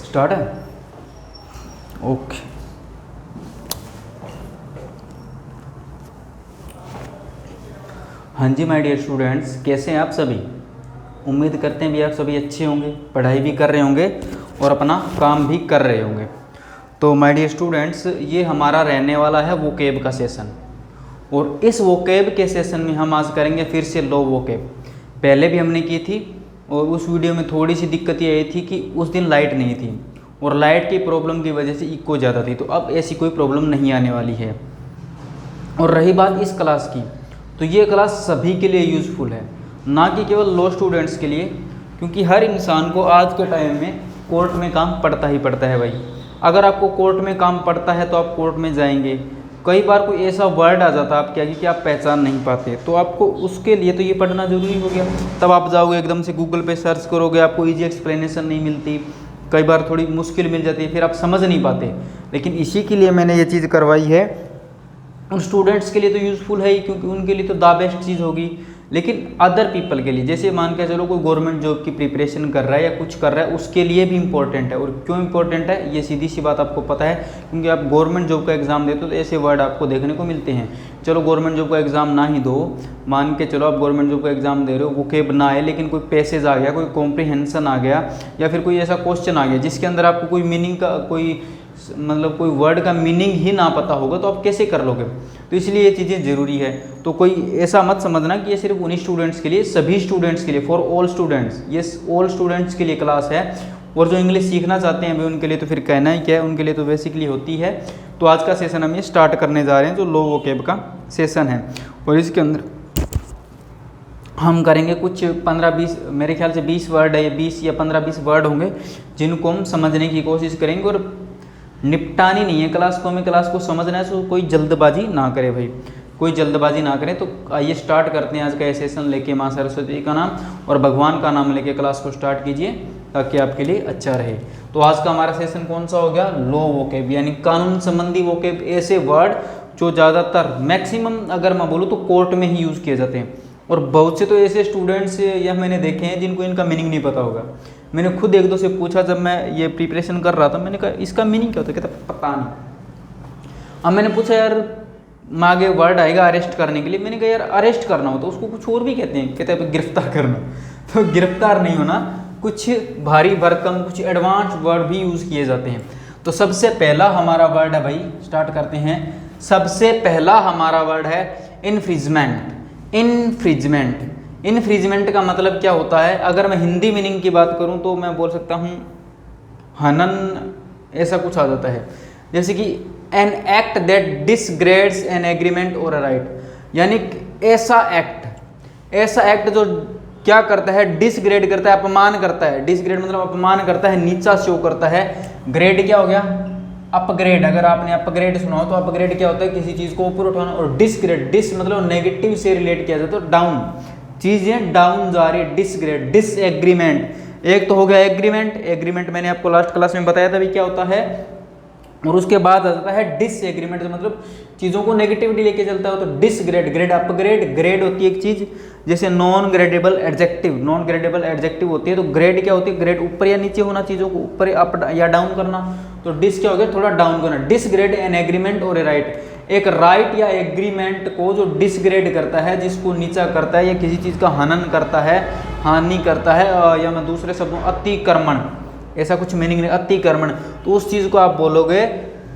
Start है। Okay, हाँ जी my dear students, कैसे हैं आप सभी। उम्मीद करते हैं भी आप सभी अच्छे होंगे, पढ़ाई भी कर रहे होंगे और अपना काम भी कर रहे होंगे। तो माय डियर स्टूडेंट्स, ये हमारा रहने वाला है वोकेब का सेशन, और इस वोकेब के सेशन में हम आज करेंगे फिर से लो वोकेब। पहले भी हमने की थी और उस वीडियो में थोड़ी सी दिक्कत ये आई थी कि उस दिन लाइट नहीं थी और लाइट की प्रॉब्लम की वजह से इको ज़्यादा थी। तो अब ऐसी कोई प्रॉब्लम नहीं आने वाली है। और रही बात इस क्लास की, तो ये क्लास सभी के लिए यूज़फुल है, ना कि केवल लो स्टूडेंट्स के लिए, क्योंकि हर इंसान को आज के टाइम में कोर्ट में काम पड़ता ही पड़ता है भाई। अगर आपको कोर्ट में काम पड़ता है तो आप कोर्ट में जाएंगे। कई बार कोई ऐसा वर्ड आ जाता है आपके आगे कि आप पहचान नहीं पाते, तो आपको उसके लिए तो ये पढ़ना ज़रूरी हो गया। तब आप जाओगे एकदम से गूगल पे सर्च करोगे, आपको ईजी एक्सप्लेनेशन नहीं मिलती, कई बार थोड़ी मुश्किल मिल जाती है, फिर आप समझ नहीं पाते। लेकिन इसी के लिए मैंने ये चीज़ करवाई है। उन स्टूडेंट्स के लिए तो यूज़फुल है ही, क्योंकि उनके लिए तो द बेस्ट चीज़ होगी। लेकिन अदर पीपल के लिए, जैसे मान के चलो कोई गवर्नमेंट जॉब की प्रिपरेशन कर रहा है या कुछ कर रहा है, उसके लिए भी इम्पोर्टेंट है। और क्यों इम्पोर्टेंट है ये सीधी सी बात आपको पता है, क्योंकि आप गवर्नमेंट जॉब का एग्जाम देते हो तो ऐसे वर्ड आपको देखने को मिलते हैं। चलो गवर्नमेंट जॉब का एग्जाम ना ही दो, मान के चलो आप गवर्नमेंट जॉब का एग्जाम दे रहे हो, वोकेब ना आए, लेकिन कोई पैसेज आ गया, कोई कॉम्प्रिहेंशन आ गया, या फिर कोई ऐसा क्वेश्चन आ गया जिसके अंदर आपको कोई मीनिंग का कोई वर्ड का मीनिंग ही ना पता होगा, तो आप कैसे कर लोगे। तो इसलिए ये चीज़ें ज़रूरी है। तो कोई ऐसा मत समझना कि ये सिर्फ उन्हीं स्टूडेंट्स के लिए, सभी स्टूडेंट्स के लिए, फॉर ऑल स्टूडेंट्स, ये ऑल स्टूडेंट्स के लिए क्लास है। और जो इंग्लिश सीखना चाहते हैं भाई उनके लिए तो फिर कहना ही क्या है, उनके लिए तो बेसिकली होती है। तो आज का सेशन हम ये स्टार्ट करने जा रहे हैं, जो लो वोकेब का सेशन है। और इसके अंदर हम करेंगे कुछ 15-20, मेरे ख्याल से 20 वर्ड है, 20 या 15-20 वर्ड होंगे जिनको हम समझने की कोशिश करेंगे। और निपटानी नहीं है क्लास को, हमें क्लास को समझना है, तो कोई जल्दबाजी ना करे भाई, कोई जल्दबाजी ना करें। तो आइए स्टार्ट करते हैं आज का ये सेशन लेके माँ सरस्वती का नाम और भगवान का नाम लेके क्लास को स्टार्ट कीजिए, ताकि आपके लिए अच्छा रहे। तो आज का हमारा सेशन कौन सा हो गया, लो वोकेब, यानी कानून संबंधी वोकेब, ऐसे वर्ड जो ज़्यादातर मैक्सिमम अगर मैं बोलूँ तो कोर्ट में ही यूज़ किए जाते हैं। और बहुत से तो ऐसे स्टूडेंट्स या मैंने देखे हैं जिनको इनका मीनिंग नहीं पता होगा। मैंने खुद एक दो से पूछा जब मैं ये प्रिपरेशन कर रहा था, मैंने कहा इसका मीनिंग क्या होता है, कहता पता नहीं। अब मैंने पूछा यार आगे वर्ड आएगा अरेस्ट करने के लिए, मैंने कहा यार अरेस्ट करना हो तो उसको कुछ और भी कहते हैं, कहते हैं गिरफ्तार करना। तो गिरफ्तार नहीं होना, कुछ भारी भरकम कुछ एडवांस वर्ड भी यूज़ किए जाते हैं। तो सबसे पहला हमारा वर्ड है भाई, स्टार्ट करते हैं। सबसे पहला हमारा वर्ड है इन्फ्रिजमेंट। इन्फ्रिजमेंट, इन्फ्रिजमेंट का मतलब क्या होता है, अगर मैं हिंदी मीनिंग की बात करूं तो मैं बोल सकता हूं हनन, ऐसा कुछ आ जाता है। जैसे कि an act that disregards an agreement or a right, यानी ऐसा एक्ट जो क्या करता है, डिसग्रेड करता है, अपमान करता है। डिसग्रेड मतलब अपमान करता है, नीचा शो करता है। ग्रेड क्या हो गया, अपग्रेड। अगर आपने अपग्रेड सुना हो तो अपग्रेड क्या होता है, किसी चीज़ को ऊपर उठाना। और डिसग्रेड, डिस मतलब नेगेटिव से रिलेट किया जाता है, तो डाउन, चीज़ें डाउन जा रही है, डिसग्रेड। डिसएग्रीमेंट एक तो हो गया एग्रीमेंट, एग्रीमेंट मैंने आपको लास्ट क्लास में बताया था भी क्या होता है। और उसके बाद आ जाता है डिसएग्रीमेंट, मतलब चीज़ों को नेगेटिविटी लेके चलता है। तो डिसग्रेड, ग्रेड अपग्रेड, ग्रेड होती है एक चीज़, जैसे non gradable adjective, non gradable adjective होती है। तो ग्रेड क्या होती है, ग्रेड ऊपर या नीचे होना, चीज़ों को ऊपर अप या डाउन करना। तो डिस क्या हो गया, थोड़ा डाउन करना। डिसग्रेड एन एग्रीमेंट और ए राइट, एक राइट या एग्रीमेंट को जो डिसग्रेड करता है, जिसको नीचा करता है या किसी चीज़ का हनन करता है, हानि करता है, या मैं दूसरे शब्दों अतिक्रमण, ऐसा कुछ मीनिंग नहीं, अतिक्रमण, तो उस चीज़ को आप बोलोगे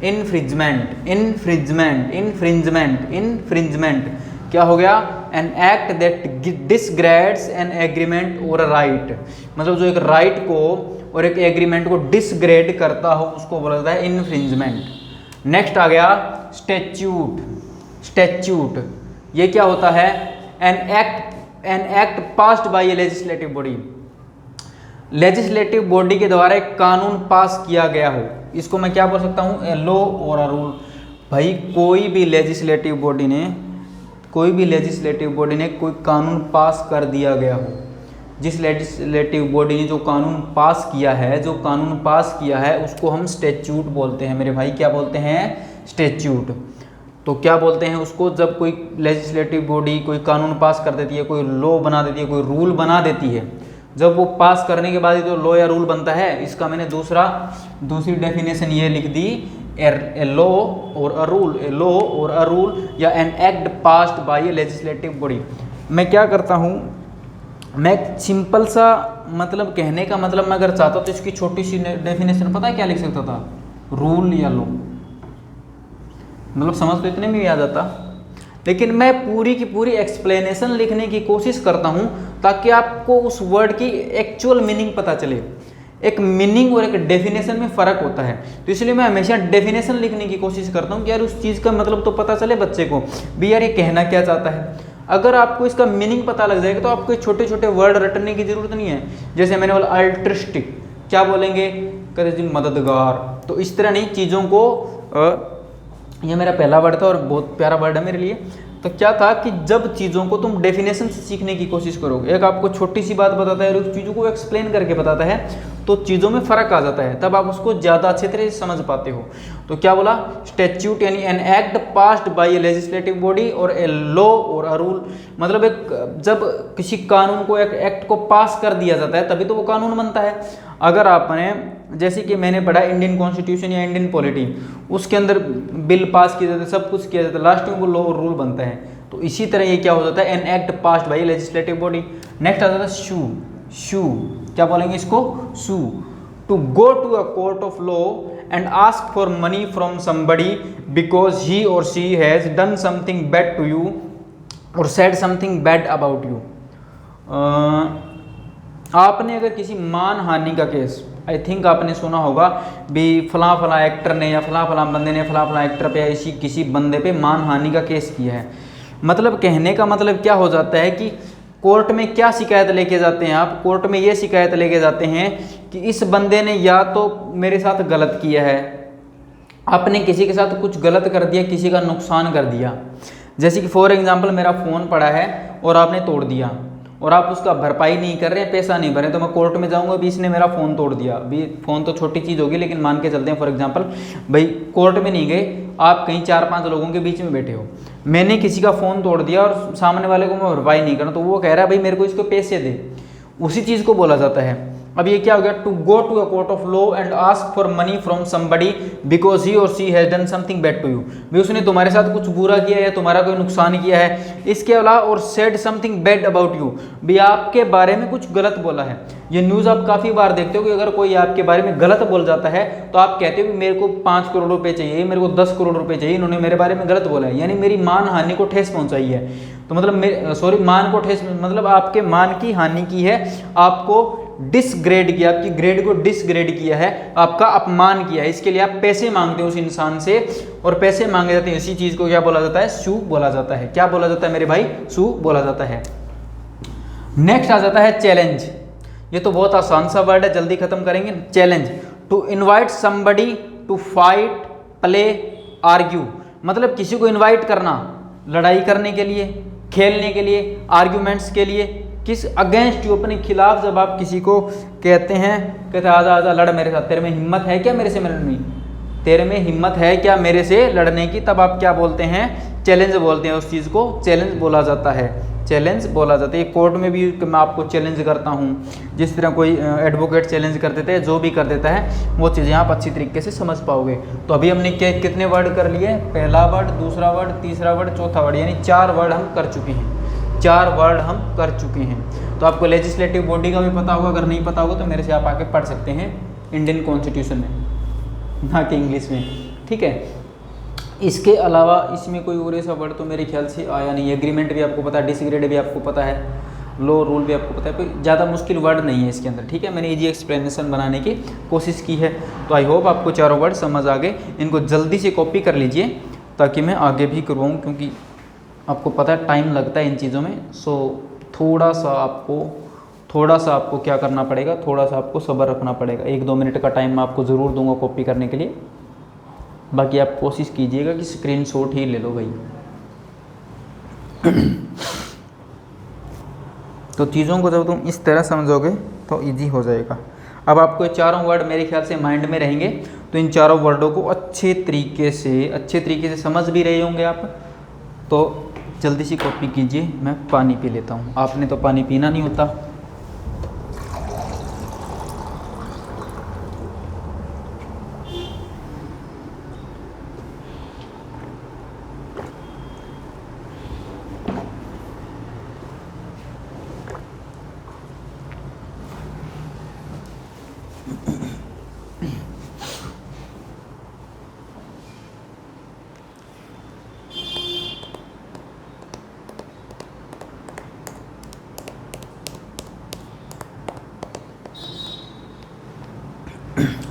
इन्फ्रिंजमेंट। इन्फ्रिंजमेंट, इन्फ्रिंजमेंट, इन्फ्रिंजमेंट क्या हो गया, an act that disregards an agreement or a right, मतलब जो एक राइट को और एक एग्रीमेंट को डिसग्रेड करता हो उसको बोला जाता है इन्फ्रिंजमेंट। नेक्स्ट आ गया स्टैच्यूट। स्टैच्यूट ये क्या होता है, an act passed bye A legislative body, legislative body के द्वारा एक कानून पास किया गया हो, इसको मैं क्या बोल सकता हूँ, ए लॉ और अ रूल। भाई कोई भी लेजिस्लेटिव बॉडी ने कोई कानून पास कर दिया गया हो, जिस लेजिस्लेटिव बॉडी ने जो कानून पास किया है, जो कानून पास किया है उसको हम स्टैट्यूट बोलते हैं मेरे भाई। क्या बोलते हैं? स्टैट्यूट। तो क्या बोलते हैं उसको? जब कोई लेजिस्लेटिव बॉडी कोई कानून पास कर देती है, कोई लॉ बना देती है, कोई रूल बना देती है, जब वो पास करने के बाद ही तो लॉ या रूल बनता है। इसका मैंने दूसरी डेफिनेशन ये लिख दी, ए लॉ और अ रूल, ए लॉ और अ रूल या एन एक्ट पास्ड बाय ए लेजिस्लेटिव बॉडी। मैं क्या करता हूँ, मैं सिंपल सा मतलब कहने का मतलब मैं अगर चाहता तो इसकी छोटी सी डेफिनेशन पता है क्या लिख सकता था? रूल या लॉ। मतलब समझ तो इतने में भी आ जाता, लेकिन मैं पूरी की पूरी एक्सप्लेनेशन लिखने की कोशिश करता हूँ ताकि आपको उस वर्ड की एक्चुअल मीनिंग पता चले। एक मीनिंग और एक डेफिनेशन में फ़र्क होता है, तो इसलिए मैं हमेशा डेफिनेशन लिखने की कोशिश करता हूँ कि यार उस चीज़ का मतलब तो पता चले बच्चे को भी, यार ये कहना क्या चाहता है। अगर आपको इसका मीनिंग पता लग जाएगा तो आपको छोटे छोटे वर्ड रटने की ज़रूरत नहीं है। जैसे मैंने बोला अल्ट्रिस्टिक, क्या बोलेंगे? कहते जी मददगार। तो इस तरह नहीं चीज़ों को ये मेरा पहला वर्ड था और बहुत प्यारा वर्ड है मेरे लिए। तो क्या था कि जब चीज़ों को तुम डेफिनेशन से सीखने की कोशिश करोगे, एक आपको छोटी सी बात बताता है और उस चीज़ों को एक्सप्लेन करके बताता है, तो चीज़ों में फ़र्क आ जाता है, तब आप उसको ज़्यादा अच्छे तरह से समझ पाते हो। तो क्या बोला? स्टैट्यूट यानी एन एक्ट पास्ड बाय ए लेजिस्लेटिव बॉडी और ए लॉ और अ रूल। मतलब एक जब किसी कानून को, एक एक्ट को पास कर दिया जाता है तभी तो वो कानून बनता है। अगर आपने, जैसे कि मैंने पढ़ा इंडियन कॉन्स्टिट्यूशन या इंडियन पॉलिटी, उसके अंदर बिल पास किया जाता है, सब कुछ किया जाता है, लास्ट में वो लॉ और रूल बनता है। तो इसी तरह ये क्या हो जाता है? An act passed by legislative body. Next आ जाता है शू। क्या बोलेंगे इसको? Sue. To go to a court of law and ask for money from somebody because he or she has done something bad to you or said something bad about you. आपने अगर किसी मानहानि का case, I think आपने सुना होगा भी फला एक्टर ने या फला बंदे ने फला एक्टर पे या किसी बंदे पे मानहानि का केस किया है। मतलब कहने का मतलब क्या हो जाता है कि कोर्ट में क्या शिकायत लेके जाते हैं आप? कोर्ट में ये शिकायत लेके जाते हैं कि इस बंदे ने या तो मेरे साथ गलत किया है, आपने किसी के साथ कुछ गलत कर दिया, किसी का नुकसान कर दिया। जैसे कि फॉर एग्जांपल मेरा फ़ोन पड़ा है और आपने तोड़ दिया और आप उसका भरपाई नहीं कर रहे हैं, पैसा नहीं भरे, तो मैं कोर्ट में जाऊंगा भी इसने मेरा फ़ोन तोड़ दिया। अभी फ़ोन तो छोटी चीज़ होगी, लेकिन मान के चलते हैं फॉर एग्जांपल भाई कोर्ट में नहीं गए, आप कहीं 4-5 लोगों के बीच में बैठे हो, मैंने किसी का फ़ोन तोड़ दिया और सामने वाले को मैं भरपाई नहीं करना, तो वो कह रहा है भाई मेरे को इसको पैसे दे, उसी चीज़ को बोला जाता है। अब ये क्या हो गया? To go to a court of law and ask for money from somebody because he or she has done something bad to you. भी उसने तुम्हारे साथ कुछ बुरा किया है, तुम्हारा कोई नुकसान किया है। इसके अलावा और said something bad about you, भी आपके बारे में कुछ गलत बोला है। ये न्यूज़ आप काफ़ी बार देखते हो कि अगर कोई आपके बारे में गलत बोल जाता है तो आप कहते हो कि मेरे को 5 करोड़ रुपए चाहिए, मेरे को 10 करोड़ रुपए चाहिए, इन्होंने मेरे बारे में गलत बोला है, यानी मेरी मान हानि को ठेस पहुंचाई है। तो मतलब मान को ठेस मतलब आपके मान की हानि की है, आपको डिसग्रेड किया, आपकी ग्रेड को डिसग्रेड किया है, आपका अपमान किया है। इसके लिए आप पैसे मांगते हो उस इंसान से और पैसे मांगे जाते हैं। इसी चीज़ को क्या बोला जाता है? सू बोला जाता है। क्या बोला जाता है मेरे भाई? सू बोला जाता है। नेक्स्ट आ जाता है चैलेंज। ये तो बहुत आसान सा वर्ड है, जल्दी खत्म करेंगे। Challenge, to invite somebody to fight, play, argue. मतलब किसी को इनवाइट करना लड़ाई करने के लिए, खेलने के लिए, आर्ग्यूमेंट्स के लिए, किस अगेंस्ट यू, अपने खिलाफ। जब आप किसी को कहते हैं, कहते आजा आजा लड़ मेरे साथ, तेरे में हिम्मत है क्या मेरे से लड़ने, तेरे में हिम्मत है क्या मेरे से लड़ने की, तब आप क्या बोलते हैं? चैलेंज बोलते हैं। उस चीज़ को चैलेंज बोला जाता है, चैलेंज बोला जाता है। कोर्ट में भी मैं आपको चैलेंज करता हूँ, जिस तरह कोई एडवोकेट चैलेंज कर देते हैं, जो भी कर देता है वो चीज़ें आप अच्छी तरीके से समझ पाओगे। तो अभी हमने कितने वर्ड कर लिए? पहला वर्ड, दूसरा वर्ड, तीसरा वर्ड, चौथा वर्ड, यानी 4 वर्ड हम कर चुके हैं। 4 वर्ड हम कर चुके हैं। तो आपको लेजिस्लेटिव बॉडी का भी पता होगा, अगर नहीं पता होगा तो मेरे से आप आके पढ़ सकते हैं इंडियन कॉन्स्टिट्यूशन में, ना कि इंग्लिश में, ठीक है। इसके अलावा इसमें कोई और ऐसा वर्ड तो मेरे ख्याल से आया नहीं। एग्रीमेंट भी आपको पता है, डिसग्रेड भी आपको पता है, लॉ रूल भी आपको पता है, कोई ज़्यादा मुश्किल वर्ड नहीं है इसके अंदर, ठीक है। मैंने इजी एक्सप्लेनेशन बनाने की कोशिश की है। तो आई होप आपको 4 वर्ड समझ आ गए। इनको जल्दी से कॉपी कर लीजिए ताकि मैं आगे भी करवाऊँ, क्योंकि आपको पता है टाइम लगता है इन चीज़ों में। सो थोड़ा सा आपको क्या करना पड़ेगा, थोड़ा सा आपको सब्र रखना पड़ेगा। 1-2 मिनट का टाइम मैं आपको ज़रूर दूंगा कॉपी करने के लिए। बाकी आप कोशिश कीजिएगा कि स्क्रीनशॉट ही ले लो भाई। तो चीज़ों को जब तुम इस तरह समझोगे तो इजी हो जाएगा। अब आपको ये चारों वर्ड मेरे ख्याल से माइंड में रहेंगे, तो इन चारों वर्डों को अच्छे तरीके से समझ भी रहे होंगे आप। तो जल्दी सी कॉपी कीजिए, मैं पानी पी लेता हूँ। आपने तो पानी पीना नहीं होता।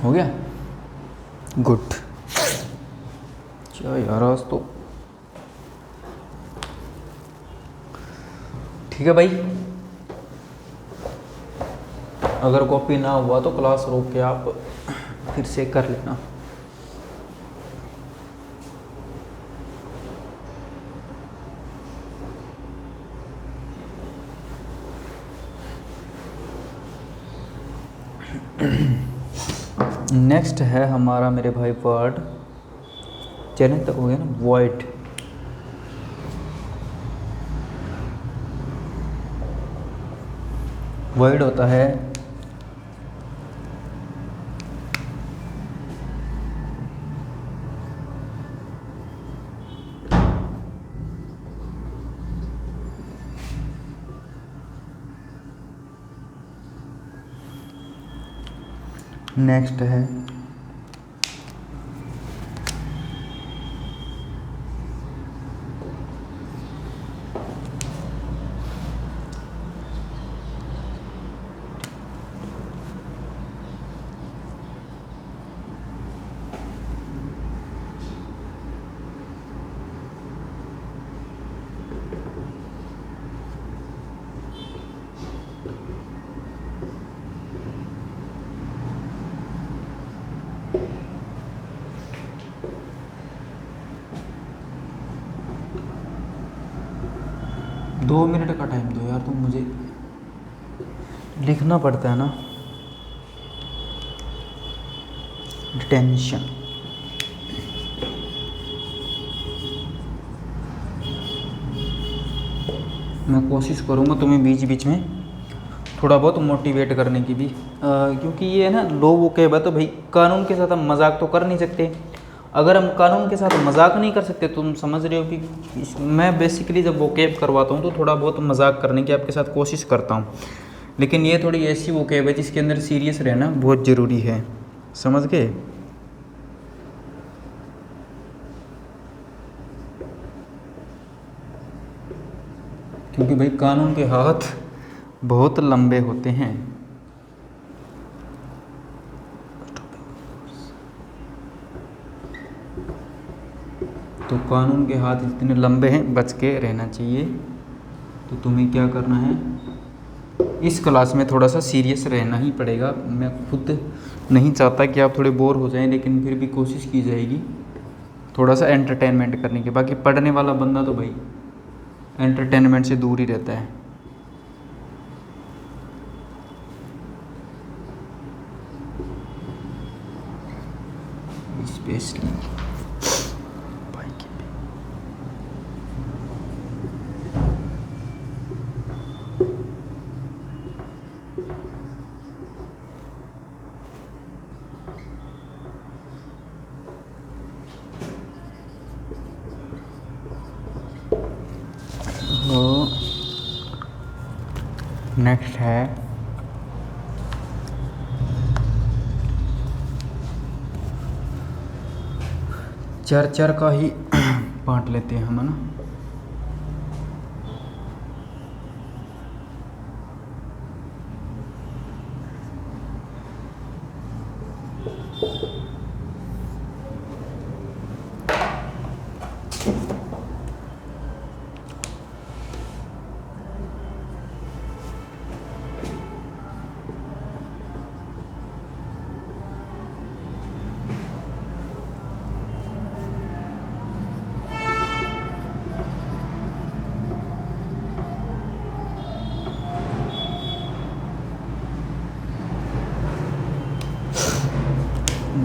हो गया, गुड। चलो यार आज तो ठीक है भाई। अगर कॉपी ना हुआ तो क्लास रोक के आप फिर से कर लेना। नेक्स्ट है हमारा मेरे भाई वर्ड, चैनल तक हो गया ना, वॉइड। वॉइड होता है नेक्स्ट है दो मिनट का टाइम दो यार, तुम मुझे लिखना पड़ता है ना। टेंशन मैं कोशिश करूँगा तुम्हें बीच बीच में थोड़ा बहुत मोटिवेट करने की भी, क्योंकि ये है ना लो वो कह है तो भाई कानून के साथ हम मजाक तो कर नहीं सकते। अगर हम कानून के साथ मजाक नहीं कर सकते तो तुम समझ रहे हो कि मैं बेसिकली जब वोकेब करवाता हूँ तो थोड़ा बहुत मजाक करने की आपके साथ कोशिश करता हूँ, लेकिन ये थोड़ी ऐसी वोकेब है जिसके अंदर सीरियस रहना बहुत ज़रूरी है, समझ गए। क्योंकि भाई कानून के हाथ बहुत लंबे होते हैं। तो कानून के हाथ इतने लंबे हैं, बच के रहना चाहिए। तो तुम्हें क्या करना है, इस क्लास में थोड़ा सा सीरियस रहना ही पड़ेगा। मैं खुद नहीं चाहता कि आप थोड़े बोर हो जाएं, लेकिन फिर भी कोशिश की जाएगी थोड़ा सा एंटरटेनमेंट करने की। बाकी पढ़ने वाला बंदा तो भाई एंटरटेनमेंट से दूर ही रहता है। स्पेशली नेक्स्ट है चर का ही बांट लेते हैं हम, है ना।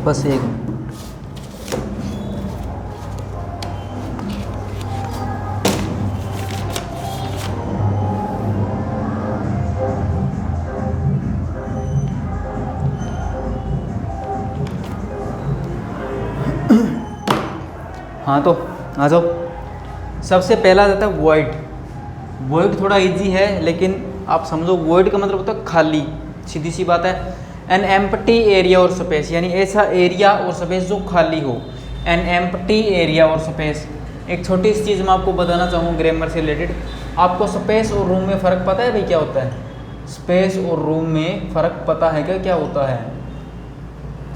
बस एक मिनट। हाँ तो आ जाओ। सबसे पहला आता है वॉइड। वॉइड थोड़ा इजी है, लेकिन आप समझो वॉइड का मतलब होता है खाली, सीधी सी बात है। एन एम्प्टी एरिया और स्पेस, यानी ऐसा एरिया और स्पेस जो खाली हो। एन एम्प्टी एरिया और स्पेस। एक छोटी सी चीज़ मैं आपको बताना चाहूँगा ग्रामर से रिलेटेड। आपको स्पेस और रूम में फ़र्क पता है भाई क्या होता है? स्पेस और रूम में फ़र्क पता है क्या क्या होता है?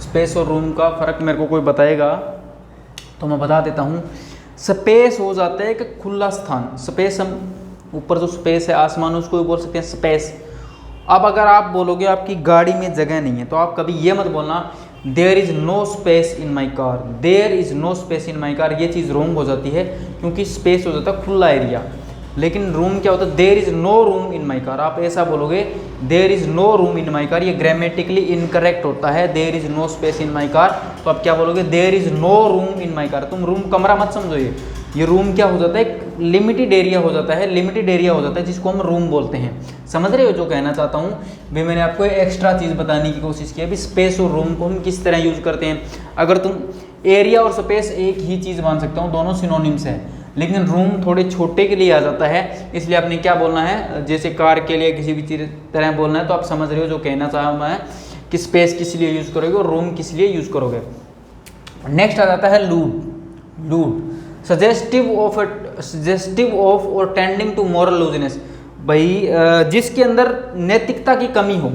स्पेस और रूम का फ़र्क मेरे को कोई बताएगा तो मैं बता देता हूँ। स्पेस हो जाता है एक खुला स्थान। स्पेस, हम ऊपर जो स्पेस है आसमान, उसको भी बोल सकते हैं स्पेस। अब अगर आप बोलोगे आपकी गाड़ी में जगह नहीं है, तो आप कभी ये मत बोलना there is no space in my car, there is no space in my car. ये चीज़ रॉन्ग हो जाती है, क्योंकि स्पेस हो जाता है खुला एरिया, लेकिन रूम क्या होता है? There is no room in my car. आप ऐसा बोलोगे there is no room in my car, ये ग्रामेटिकली इनकरेक्ट होता है। There is no space in my car, तो आप क्या बोलोगे? There is no room in my car. तुम रूम कमरा मत समझो, ये रूम क्या हो जाता है? एक लिमिटेड एरिया हो जाता है, लिमिटेड एरिया हो जाता है जिसको हम रूम बोलते हैं। समझ रहे हो जो कहना चाहता हूँ? भी मैंने आपको एक्स्ट्रा चीज़ बताने की कोशिश की है, भी स्पेस और रूम को हम किस तरह यूज़ करते हैं। अगर तुम एरिया और स्पेस एक ही चीज़ मान सकता हूँ, दोनों सिनोनिम्स है, लेकिन रूम थोड़े छोटे के लिए आ जाता है, इसलिए आपने क्या बोलना है? जैसे कार के लिए किसी भी चीज़ तरह बोलना है, तो आप समझ रहे हो जो कहना चाह रहा मैं कि स्पेस किस लिए यूज़ करोगे और रूम किस लिए यूज़ करोगे। नेक्स्ट आ जाता है लूड। लूड सजेस्टिव ऑफ और टेंडिंग टू मोरल लूजनेस। भाई जिसके अंदर नैतिकता की कमी हो,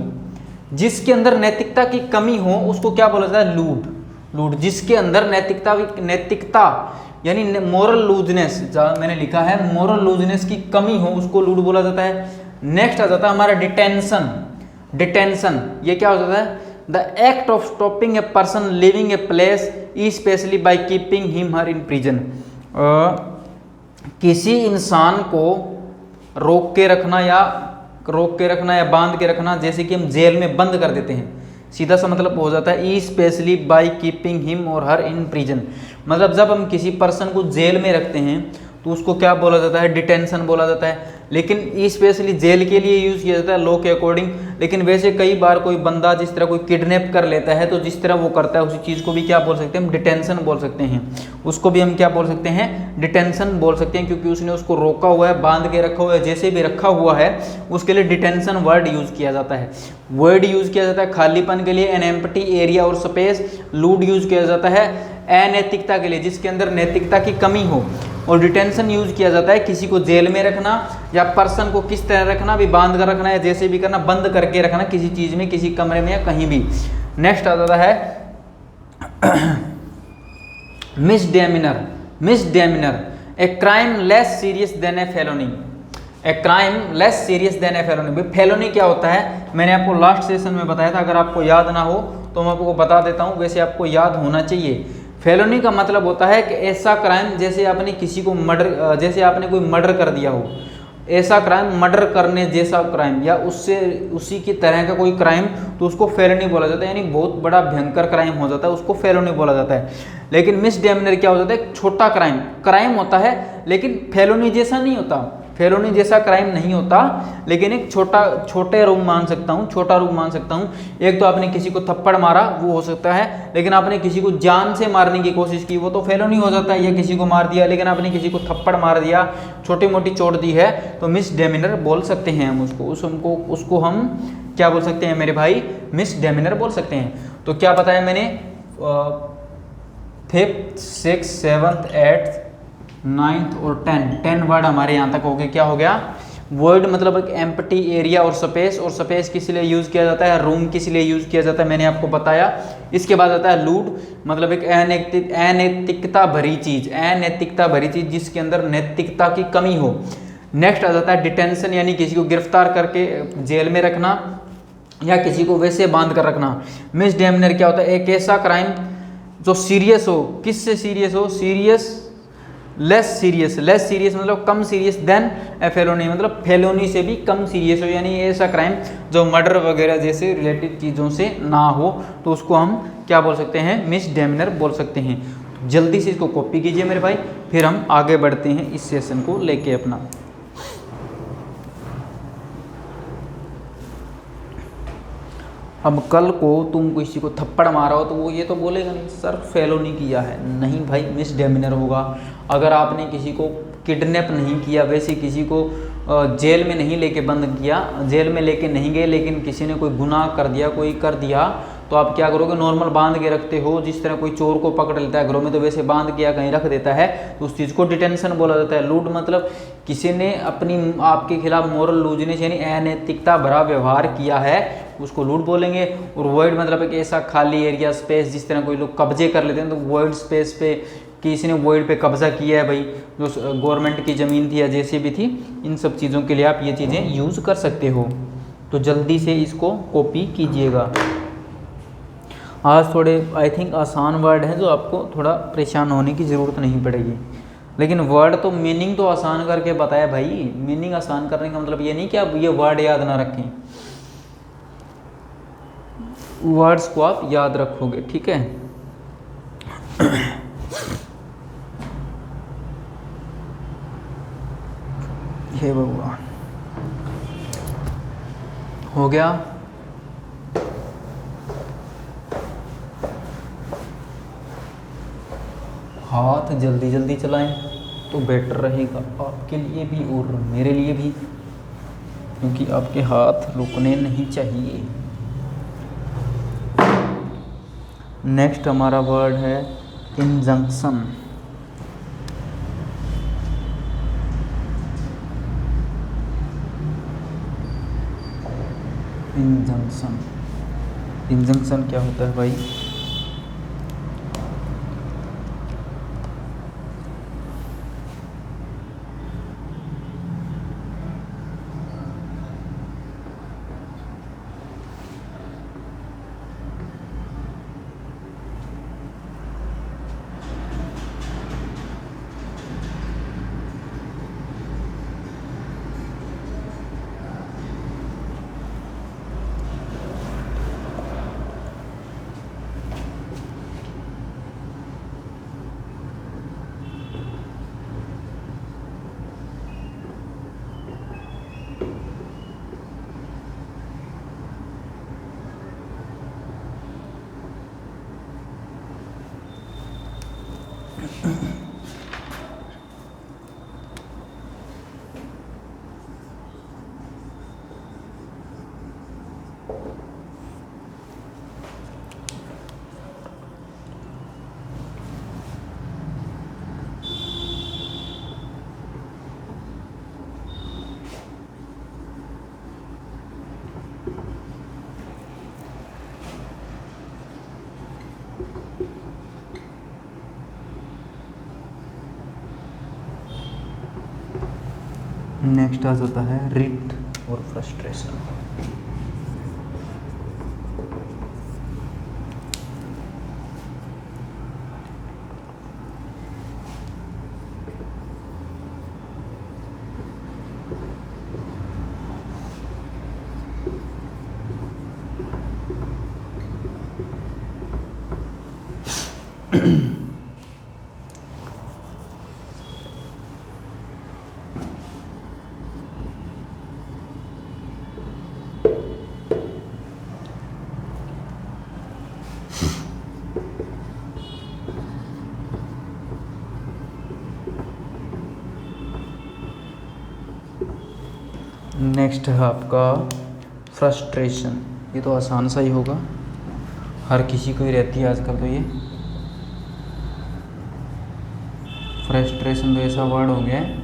जिसके अंदर नैतिकता की कमी हो उसको क्या बोला जाता है? लूड। लूड जिसके अंदर नैतिकता यानी मोरल लूजनेस, मैंने लिखा है मोरल लूजनेस की कमी हो, उसको लूड बोला जाता है। नेक्स्ट आ जाता है हमारा डिटेंशन। डिटेंशन ये क्या हो जाता है? The act of stopping a person living a place specially by keeping him her in prison. किसी इंसान को रोक के रखना या बांध के रखना, जैसे कि हम जेल में बंद कर देते हैं, सीधा सा मतलब हो जाता है specially by keeping him or her in prison. मतलब जब हम किसी पर्सन को जेल में रखते हैं तो उसको क्या बोला जाता है? डिटेंशन बोला जाता है। लेकिन स्पेशली जेल के लिए यूज़ किया जाता है लॉ के अकॉर्डिंग। लेकिन वैसे कई बार कोई बंदा जिस तरह कोई किडनैप कर लेता है, तो जिस तरह वो करता है उसी चीज़ को भी क्या बोल सकते हैं? हम डिटेंशन बोल सकते हैं। उसको भी हम क्या बोल सकते हैं? डिटेंशन बोल सकते हैं, क्योंकि उसने उसको रोका हुआ है, बांध के रखा हुआ है, जैसे भी रखा हुआ है, उसके लिए डिटेंशन वर्ड यूज़ किया जाता है। वर्ड यूज़ किया जाता है खालीपन के लिए, एन एम्प्टी एरिया और स्पेस। लूड यूज़ किया जाता है अनैतिकता के लिए, जिसके अंदर नैतिकता की कमी हो। और डिटेंशन यूज किया जाता है किसी को जेल में रखना या पर्सन को किस तरह रखना, भी बांध कर रखना या जैसे भी करना, बंद करके रखना किसी चीज़ में, किसी कमरे में या कहीं भी। नेक्स्ट आ जाता है misdemeanour. Misdemeanour a crime less serious than a felony. A crime less serious than a felony. Felony क्या होता है? मैंने आपको लास्ट सेशन में बताया था, अगर आपको याद ना हो तो मैं आपको बता देता हूँ, वैसे आपको याद होना चाहिए। फेलोनी का मतलब होता है कि ऐसा क्राइम जैसे आपने किसी को मर्डर, जैसे आपने कोई मर्डर कर दिया हो, ऐसा क्राइम, मर्डर करने जैसा क्राइम या उससे उसी की तरह का कोई क्राइम, तो उसको फेलोनी बोला जाता है। यानी बहुत बड़ा भयंकर क्राइम हो जाता है, उसको फेलोनी बोला जाता है। लेकिन मिसडेमिनर क्या हो जाता है? छोटा क्राइम होता है, लेकिन फेलोनी जैसा नहीं होता। फेलोनी जैसा क्राइम नहीं होता, लेकिन एक छोटे रूप मान सकता हूँ, छोटा रूप मान सकता हूँ। एक तो आपने किसी को थप्पड़ मारा, वो हो सकता है, लेकिन आपने किसी को जान से मारने की कोशिश की, वो तो फेलोनी हो जाता है। या किसी को मार दिया, लेकिन आपने किसी को थप्पड़ मार दिया, छोटी मोटी चोट दी है, तो मिसडेमिनर बोल सकते हैं हम उसको हम क्या बोल सकते हैं मेरे भाई? मिसडेमिनर बोल सकते हैं। तो क्या बताया मैंने? 5th 6th 7th 8th 9th और 10 वर्ड हमारे यहाँ तक हो गए। क्या हो गया? वर्ड मतलब एक एम्प्टी एरिया और स्पेस। और स्पेस किस लिए यूज़ किया जाता है? रूम किस लिए यूज़ किया जाता है? मैंने आपको बताया। इसके बाद आता है लूड, मतलब एक अनैतिकता भरी चीज़ जिसके अंदर नैतिकता की कमी हो। नेक्स्ट आ जाता है डिटेंशन, यानी किसी को गिरफ्तार करके जेल में रखना या किसी को वैसे बांध कर रखना। मिसडेमिनर क्या होता है? एक ऐसा क्राइम जो सीरियस हो। किससे सीरियस हो? सीरियस लेस सीरियस मतलब कम सीरियस देन ए फेलोनी, मतलब फेलोनी से भी कम सीरियस हो, यानी ऐसा क्राइम जो मर्डर वगैरह जैसे रिलेटेड चीज़ों से ना हो, तो उसको हम क्या बोल सकते हैं, मिसडेमिनर बोल सकते हैं। जल्दी से इसको कॉपी कीजिए मेरे भाई, फिर हम आगे बढ़ते हैं इस सेशन को लेके अपना। अब कल को तुम किसी को थप्पड़ मारा हो तो वो ये तो बोलेगा नहीं सर फेलोनी किया है, नहीं भाई मिसडेमिनर होगा। अगर आपने किसी को किडनैप नहीं किया, वैसे किसी को जेल में नहीं लेके बंद किया, जेल में लेके नहीं गए, लेकिन किसी ने कोई गुनाह कर दिया, कोई कर दिया, तो आप क्या करोगे, नॉर्मल बांध के रखते हो। जिस तरह कोई चोर को पकड़ लेता है घरों में तो वैसे बांध के या कहीं रख देता है, तो उस चीज़ को डिटेंशन बोला जाता है। लूट मतलब किसी ने अपनी आपके खिलाफ मॉरल लूजनेस यानी अनैतिकता भरा व्यवहार किया है, उसको लूट बोलेंगे। और वॉइड मतलब एक ऐसा खाली एरिया स्पेस, जिस तरह कोई लोग कब्जे कर लेते हैं, तो वॉइड स्पेस पे किसी ने वॉइड पे कब्जा किया है भाई, जो गवर्नमेंट की ज़मीन थी या जैसे भी थी, इन सब चीज़ों के लिए आप ये चीज़ें यूज़ कर सकते हो। तो जल्दी से इसको कॉपी कीजिएगा। आज थोड़े आई थिंक आसान वर्ड हैं जो आपको थोड़ा परेशान होने की ज़रूरत नहीं पड़ेगी, लेकिन वर्ड तो मीनिंग तो आसान करके बताया भाई। मीनिंग आसान करने का मतलब ये नहीं कि आप ये वर्ड याद ना रखें, वर्ड्स को आप याद रखोगे, ठीक है। हे भगवान, हो गया। हाथ जल्दी जल्दी चलाएं तो बेटर रहेगा आपके लिए भी और मेरे लिए भी, क्योंकि आपके हाथ रुकने नहीं चाहिए। नेक्स्ट हमारा वर्ड है इंजंक्शन। इंजंक्शन, इंजंक्शन क्या होता है भाई? नेक्स्ट आ जाता है रिट और फ्रस्ट्रेशन। नेक्स्ट है आपका फ्रस्ट्रेशन। ये तो आसान सा ही होगा, हर किसी को ही रहती है आजकल। तो ये फ्रस्ट्रेशन तो ऐसा वर्ड हो गया है,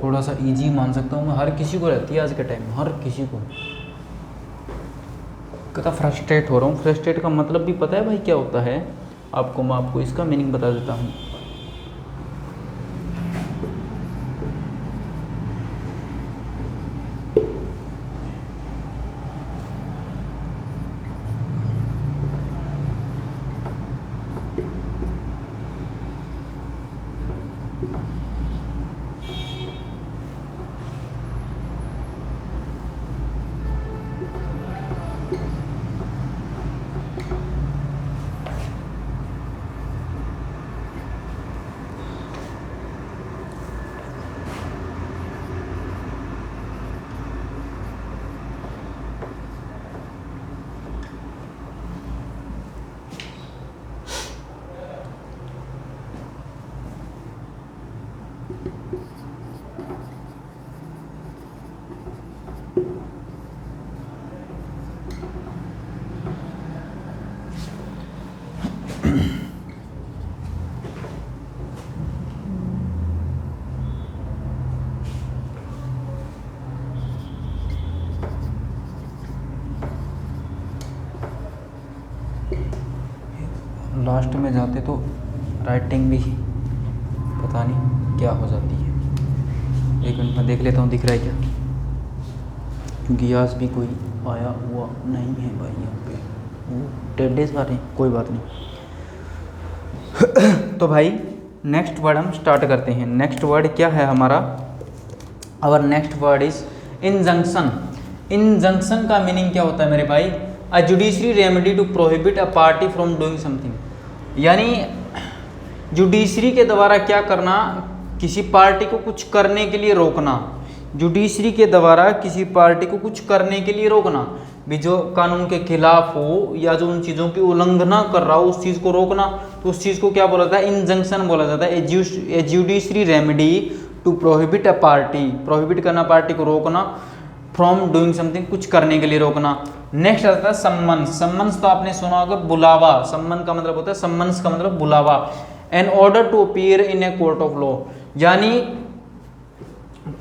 थोड़ा सा इजी मान सकता हूँ मैं, हर किसी को रहती है आज के टाइम में, हर किसी को। कहता फ्रस्ट्रेट हो रहा हूँ, फ्रस्ट्रेट का मतलब भी पता है भाई क्या होता है आपको? मैं आपको इसका मीनिंग बता देता हूँ। लास्ट में जाते तो राइटिंग भी पता नहीं क्या हो जाती है। एक मिनट में देख लेता हूँ दिख रहा है क्या, क्योंकि आज भी कोई आया हुआ नहीं है भाई। यहाँ पे वो टेढ़े सारे, कोई बात नहीं। तो भाई नेक्स्ट वर्ड हम स्टार्ट करते हैं। नेक्स्ट वर्ड क्या है हमारा? Our next word is injunction. Injunction का मीनिंग क्या होता है मेरे भाई? A judiciary remedy to prohibit a party from doing something, यानी जुडिशरी के द्वारा क्या करना, किसी पार्टी को कुछ करने के लिए रोकना। जुडिशरी के द्वारा किसी पार्टी को कुछ करने के लिए रोकना, भी जो कानून के खिलाफ हो या जो उन चीज़ों की उल्लंघना कर रहा हो उस चीज़ को रोकना, तो उस चीज़ को क्या बोला जाता है? इंजंक्शन बोला जाता है। A judiciary remedy to prohibit a party, prohibit करना, पार्टी को रोकना, फ्रॉम डूइंग समथिंग, कुछ करने के लिए रोकना। नेक्स्ट आता है सम्मन। सम्मन्स तो आपने सुना होगा, बुलावा। सम्मन का मतलब होता है, सम्मन्स का मतलब बुलावा। An order to appear in a court of law, यानी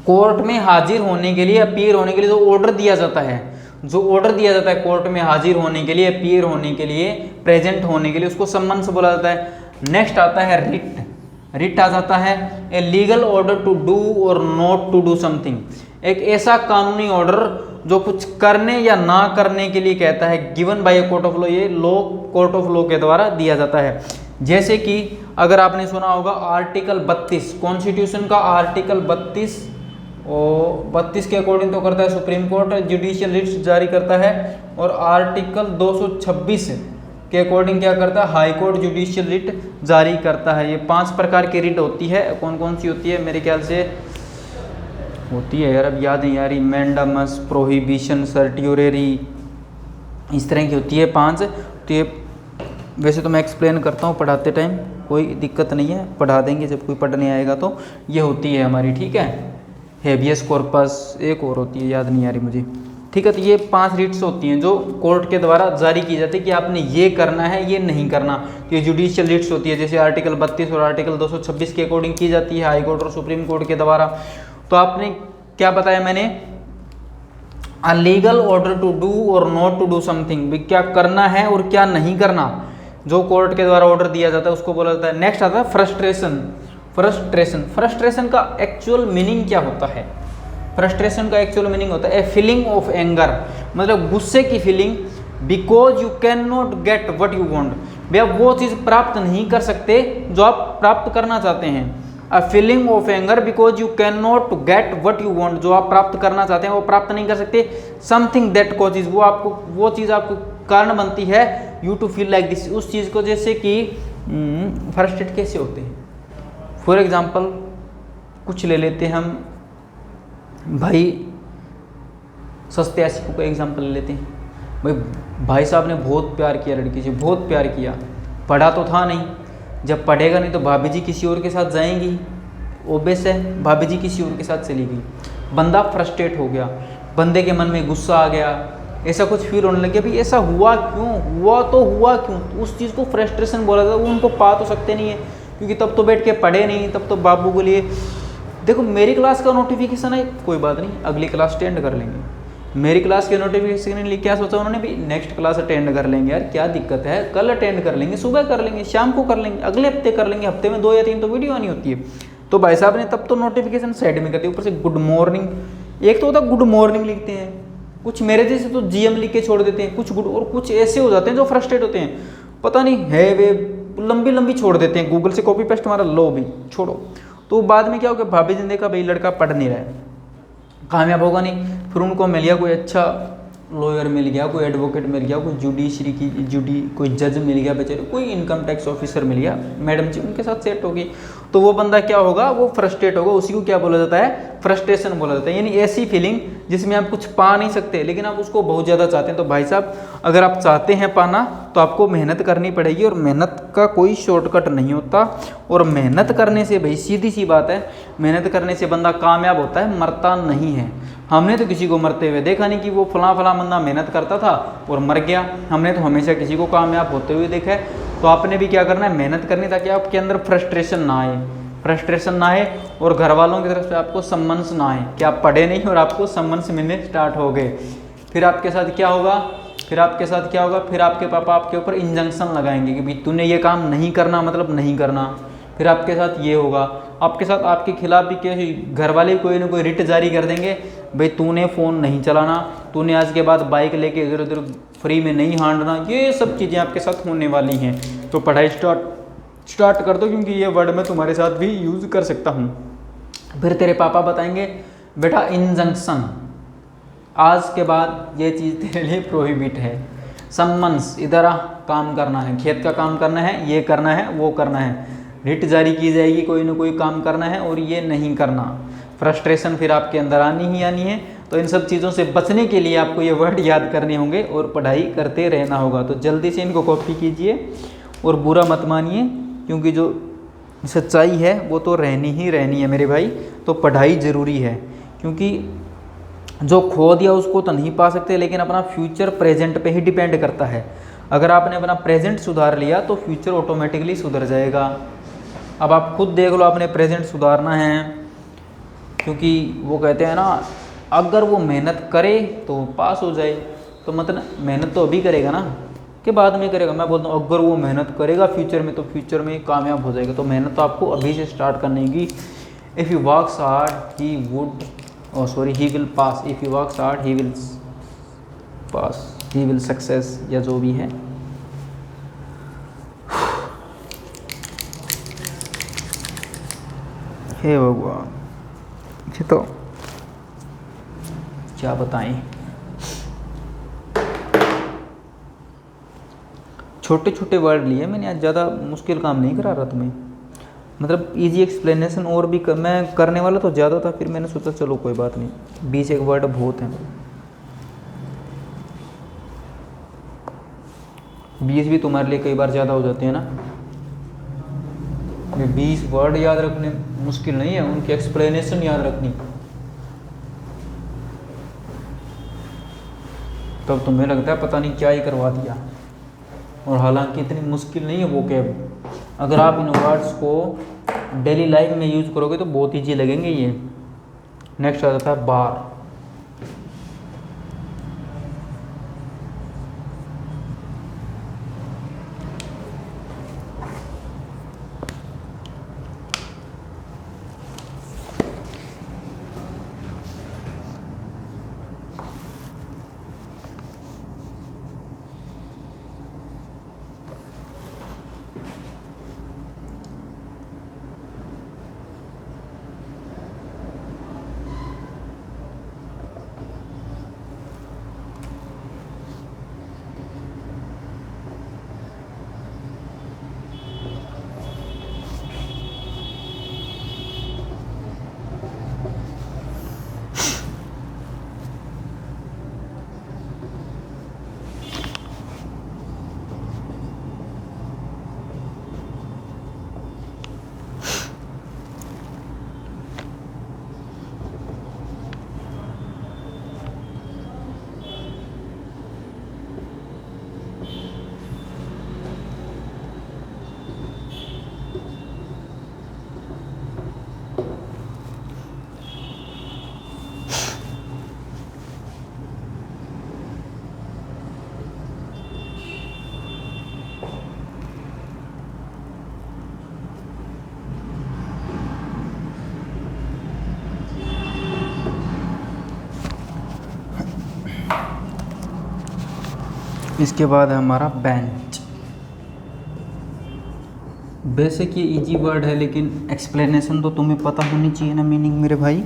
कोर्ट में हाजिर होने के लिए, अपीयर होने के लिए जो ऑर्डर दिया जाता है, जो ऑर्डर दिया जाता है कोर्ट में हाजिर होने के लिए, अपीयर होने के लिए, प्रेजेंट होने के लिए, उसको सम्मन्स बोला जाता है। नेक्स्ट आता है रिट। रिट आ जाता है a legal order to do or not to do something, एक ऐसा कानूनी ऑर्डर जो कुछ करने या ना करने के लिए कहता है, given by A court of law, ये लॉ कोर्ट ऑफ लॉ के द्वारा दिया जाता है। जैसे कि अगर आपने सुना होगा आर्टिकल 32 कॉन्स्टिट्यूशन का, आर्टिकल 32 और 32 के अकॉर्डिंग तो करता है सुप्रीम कोर्ट, जुडिशियल रिट्स जारी करता है। और आर्टिकल 226 के अकॉर्डिंग क्या करता है? हाई कोर्ट जुडिशियल रिट जारी करता है। ये 5 प्रकार की रिट होती है। कौन कौन सी होती है? मेरे ख्याल से होती है यार, अब याद नहीं आ रही, मैंडामस, प्रोहिबिशन, सर्टियोरेरी, इस तरह की होती है 5। तो ये वैसे तो मैं एक्सप्लेन करता हूँ पढ़ाते टाइम, कोई दिक्कत नहीं है, पढ़ा देंगे जब कोई पढ़ने आएगा तो। ये होती है हमारी, ठीक है, हेबियस कॉर्पस, एक और होती है याद नहीं आ रही मुझे, ठीक है। तो ये 5 रिट्स होती हैं जो कोर्ट के द्वारा जारी की जाती है कि आपने ये करना है, ये नहीं करना। तो ये जुडिशियल रिट्स होती है, जैसे आर्टिकल 32 और आर्टिकल 226 के अकॉर्डिंग की जाती है हाई कोर्ट और सुप्रीम कोर्ट के द्वारा। तो आपने क्या बताया मैंने? A legal order to do or not to do something, भी क्या करना है और क्या नहीं करना, जो कोर्ट के द्वारा ऑर्डर दिया जाता है उसको बोला जाता है। नेक्स्ट आता है फ्रस्ट्रेशन। फ्रस्ट्रेशन, फ्रस्ट्रेशन का एक्चुअल मीनिंग क्या होता है? फ्रस्ट्रेशन का एक्चुअल मीनिंग होता है ए फीलिंग ऑफ एंगर, मतलब गुस्से की feeling, because you can not get what you want, भैया वो चीज़ प्राप्त नहीं कर सकते जो आप प्राप्त करना चाहते हैं। A feeling of anger because you can not get what you want, जो आप प्राप्त करना चाहते हैं वो प्राप्त नहीं कर सकते। समथिंग दैट कॉजेज, वो आपको, वो चीज़ आपको कारण बनती है you to feel like this, उस चीज़ को। जैसे कि फ्रस्ट्रेट कैसे होते हैं? फॉर एग्जाम्पल कुछ ले लेते हैं हम, भाई सस्ते आशिकों का एग्जाम्पल ले लेते हैं। भाई साहब ने बहुत प्यार किया लड़की से, बहुत प्यार किया, पढ़ा तो था नहीं, जब पढ़ेगा नहीं तो भाभी जी किसी और के साथ जाएंगी, ओबेस है, भाभी जी किसी और के साथ चली गई, बंदा फ्रस्ट्रेट हो गया, बंदे के मन में गुस्सा आ गया, ऐसा कुछ फील होने लग गया, भाई ऐसा हुआ क्यों, हुआ तो हुआ क्यों, तो उस चीज़ को फ्रस्ट्रेशन बोला था। वो उनको पा तो सकते नहीं है क्योंकि तब तो बैठ के पढ़े नहीं, तब तो बाबू के लिए, देखो मेरी क्लास का नोटिफिकेशन है, कोई बात नहीं अगली क्लास अटेंड कर लेंगे। मेरी क्लास के नोटिफिकेशन के लिए क्या सोचा उन्होंने, भी नेक्स्ट क्लास अटेंड कर लेंगे, यार क्या दिक्कत है, कल अटेंड कर लेंगे, सुबह कर लेंगे, शाम को कर लेंगे, अगले हफ्ते कर लेंगे, हफ्ते में 2 या 3 तो वीडियो आनी होती है। तो भाई साहब ने तब तो नोटिफिकेशन साइड में कर दिया, ऊपर से गुड मॉर्निंग, एक तो होता गुड मॉर्निंग लिखते हैं, कुछ मेरे जैसे तो GM लिख के छोड़ देते हैं, कुछ गुड, और कुछ ऐसे हो जाते हैं जो फ्रस्ट्रेट होते हैं, पता नहीं है वे लंबी लंबी छोड़ देते हैं, गूगल से कॉपी पेस्ट हमारा लो भी छोड़ो। तो बाद में क्या हो गया, भाभी जी ने देखा भाई लड़का पढ़ नहीं रहा है, कामयाब होगा नहीं, फिर उनको मिल गया कोई अच्छा लॉयर मिल गया, कोई एडवोकेट मिल गया, कोई कोई जज मिल गया बेचारे, कोई इनकम टैक्स ऑफिसर मिल गया, मैडम जी उनके साथ सेट होगी, तो वो बंदा क्या होगा, वो फ्रस्ट्रेट होगा, उसी को क्या बोला जाता है, फ्रस्ट्रेशन बोला जाता है। यानी ऐसी फीलिंग जिसमें आप कुछ पा नहीं सकते लेकिन आप उसको बहुत ज़्यादा चाहते हैं। तो भाई साहब अगर आप चाहते हैं पाना तो आपको मेहनत करनी पड़ेगी, और मेहनत का कोई शॉर्टकट नहीं होता, और मेहनत करने से भाई सीधी सी बात है, मेहनत करने से बंदा कामयाब होता है, मरता नहीं है। हमने तो किसी को मरते हुए देखा नहीं कि वो फलां बंदा मेहनत करता था और मर गया, हमने तो हमेशा किसी को कामयाब होते हुए देखा है। तो आपने भी क्या करना है, मेहनत करनी, ताकि आपके अंदर फ्रस्ट्रेशन ना आए, और घर वालों की तरफ से आपको सम्मन्स ना आए कि आप पढ़े नहीं और आपको सम्मन्स मिलने स्टार्ट हो गए। फिर आपके साथ क्या होगा, फिर आपके पापा आपके ऊपर इंजंक्शन लगाएंगे कि भाई तूने ये काम नहीं करना, मतलब नहीं करना। फिर आपके साथ ये होगा, आपके साथ आपके खिलाफ भी क्या, घर वाले कोई ना कोई रिट जारी कर देंगे, भाई तूने फ़ोन नहीं चलाना, तूने आज के बाद बाइक लेके इधर उधर फ्री में नहीं हाँडना, ये सब चीज़ें आपके साथ होने वाली हैं। तो पढ़ाई स्टार्ट कर दो, क्योंकि ये वर्ड मैं तुम्हारे साथ भी यूज़ कर सकता हूँ। फिर तेरे पापा बताएंगे बेटा इंजंक्शन, आज के बाद ये चीज़ तेरे लिए प्रोहिबिट है, सम्मन्स, इधर आ, काम करना है, खेत का काम करना है, ये करना है, वो करना है, रिट जारी की जाएगी, कोई ना कोई काम करना है और ये नहीं करना। फ्रस्ट्रेशन फिर आपके अंदर आनी है। तो इन सब चीज़ों से बचने के लिए आपको ये वर्ड याद करने होंगे और पढ़ाई करते रहना होगा। तो जल्दी से इनको कॉपी कीजिए और बुरा मत मानिए, क्योंकि जो सच्चाई है वो तो रहनी ही रहनी है मेरे भाई। तो पढ़ाई ज़रूरी है, क्योंकि जो खो दिया उसको तो नहीं पा सकते, लेकिन अपना फ्यूचर प्रेजेंट पे ही डिपेंड करता है। अगर आपने अपना प्रेजेंट सुधार लिया तो फ्यूचर ऑटोमेटिकली सुधर जाएगा। अब आप खुद देख लो, आपने प्रेजेंट सुधारना है, क्योंकि वो कहते हैं ना, अगर वो मेहनत करे तो पास हो जाए। तो मतलब मेहनत तो अभी करेगा ना, कि बाद में करेगा। मैं बोलता हूँ अगर वो मेहनत करेगा फ्यूचर में तो फ्यूचर में कामयाब हो जाएगा। तो मेहनत तो आपको अभी से स्टार्ट करनी होगी। If you works hard he will pass, if you works hard he will pass, he will success, या जो भी है। हे भगवान, ये तो क्या बताएं। छोटे छोटे वर्ड लिए मैंने, आज ज़्यादा मुश्किल काम नहीं करा रहा तुम्हें, मतलब इजी एक्सप्लेनेशन और भी मैं करने वाला तो ज़्यादा था, फिर मैंने सोचा चलो कोई बात नहीं, 20 वर्ड बहुत हैं। 20 भी तुम्हारे लिए कई बार ज़्यादा हो जाते हैं ना। 20 वर्ड याद रखने मुश्किल नहीं है, उनकी एक्सप्लेनेशन याद रखनी, तब तुम्हें लगता है पता नहीं क्या ही करवा दिया। और हालांकि इतनी मुश्किल नहीं है वो कैब। अगर आप इन वर्ड्स को डेली लाइफ में यूज़ करोगे तो बहुत ईजी लगेंगे ये। नेक्स्ट आ जाता है बार। इसके बाद है हमारा बेंच। बेसिक ये इजी वर्ड है, लेकिन एक्सप्लेनेशन तो तुम्हें पता होनी चाहिए ना मीनिंग मेरे भाई।